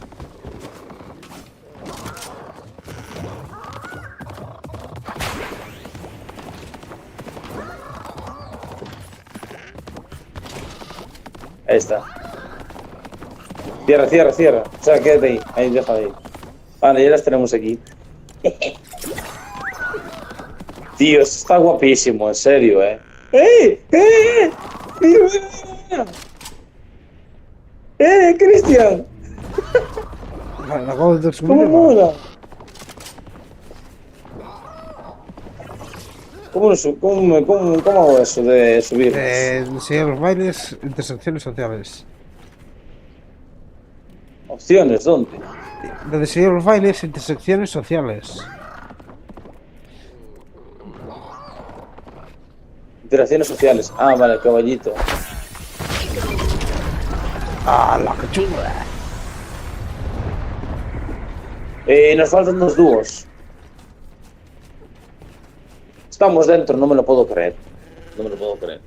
Ahí está. Cierra. O sea, quédate ahí. Ahí, deja ahí. Vale, ya las tenemos aquí. Tío, esto está guapísimo, en serio, ¡Eh! ¡Mira! Cristian! La acabo de subir. ¿Cómo mola? ¿Cómo hago eso de subir? Enseñar los bailes, intersecciones sociales. Opciones, ¿dónde? De diseñar los bailes, intersecciones sociales. Interacciones sociales. Ah, vale, caballito. ¡Ah, la cachunda! Nos faltan 2 dúos. Estamos dentro, no me lo puedo creer. No me lo puedo creer.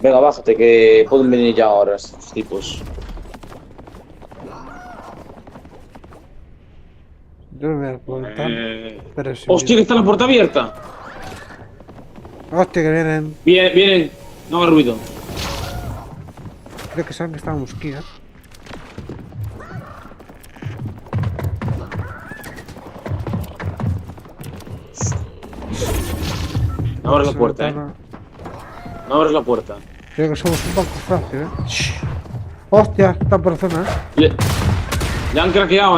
Venga, bájate, que pueden venir ya ahora estos tipos. Yo me voy a preguntar. Pero si ¡Hostia, que está la puerta abierta! Hostia, que vienen. Vienen. No haga ruido. Creo que saben que estábamos aquí, ¿eh? No abres la puerta, No abres la puerta. Creo que somos un banco fácil, ¿eh? Hostia, está por la zona, ¿eh? Le han craqueado,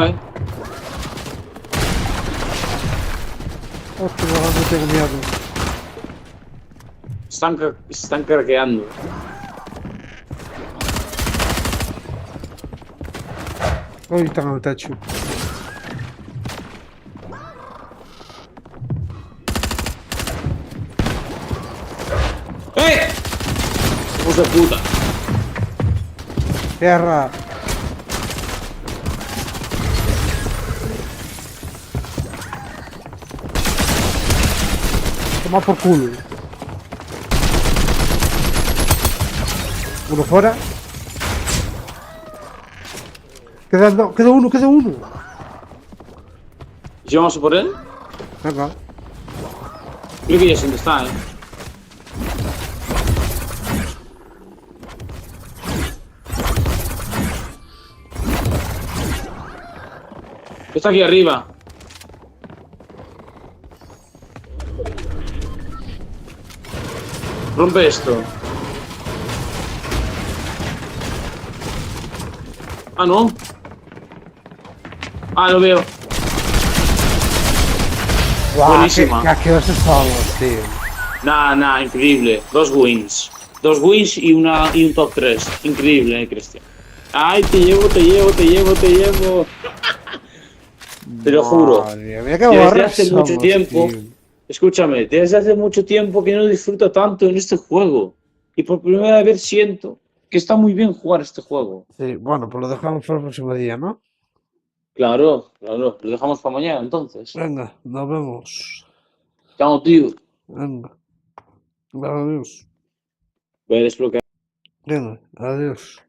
Hostia, no tengo miedo. Están craqueando. Hoy están en el techo. ¡Eh! ¡Hijos de puta! Tierra. Toma por culo. Uno fuera. Queda uno, queda uno. ¿Y si vamos a por él? Venga. Creo que ya sé dónde está, Está aquí arriba. Rompe esto. Ah, no. Ah, lo veo. Buenísima. ¿Qué asquerosos somos, tío? Nah, increíble. 2 wins. 2 wins y un top 3. Increíble, Cristian. Ay, te llevo. Te lo juro. Madre mía, qué Desde borrachos hace mucho somos, tiempo. tío. Escúchame, desde hace mucho tiempo que no disfruto tanto en este juego. Y por primera vez siento que está muy bien jugar este juego. Sí, bueno, pues lo dejamos para el próximo día, ¿no? Claro. Lo dejamos para mañana entonces. Venga, nos vemos. Chao, tío. Venga. Adiós. Voy a desbloquear. Venga, adiós.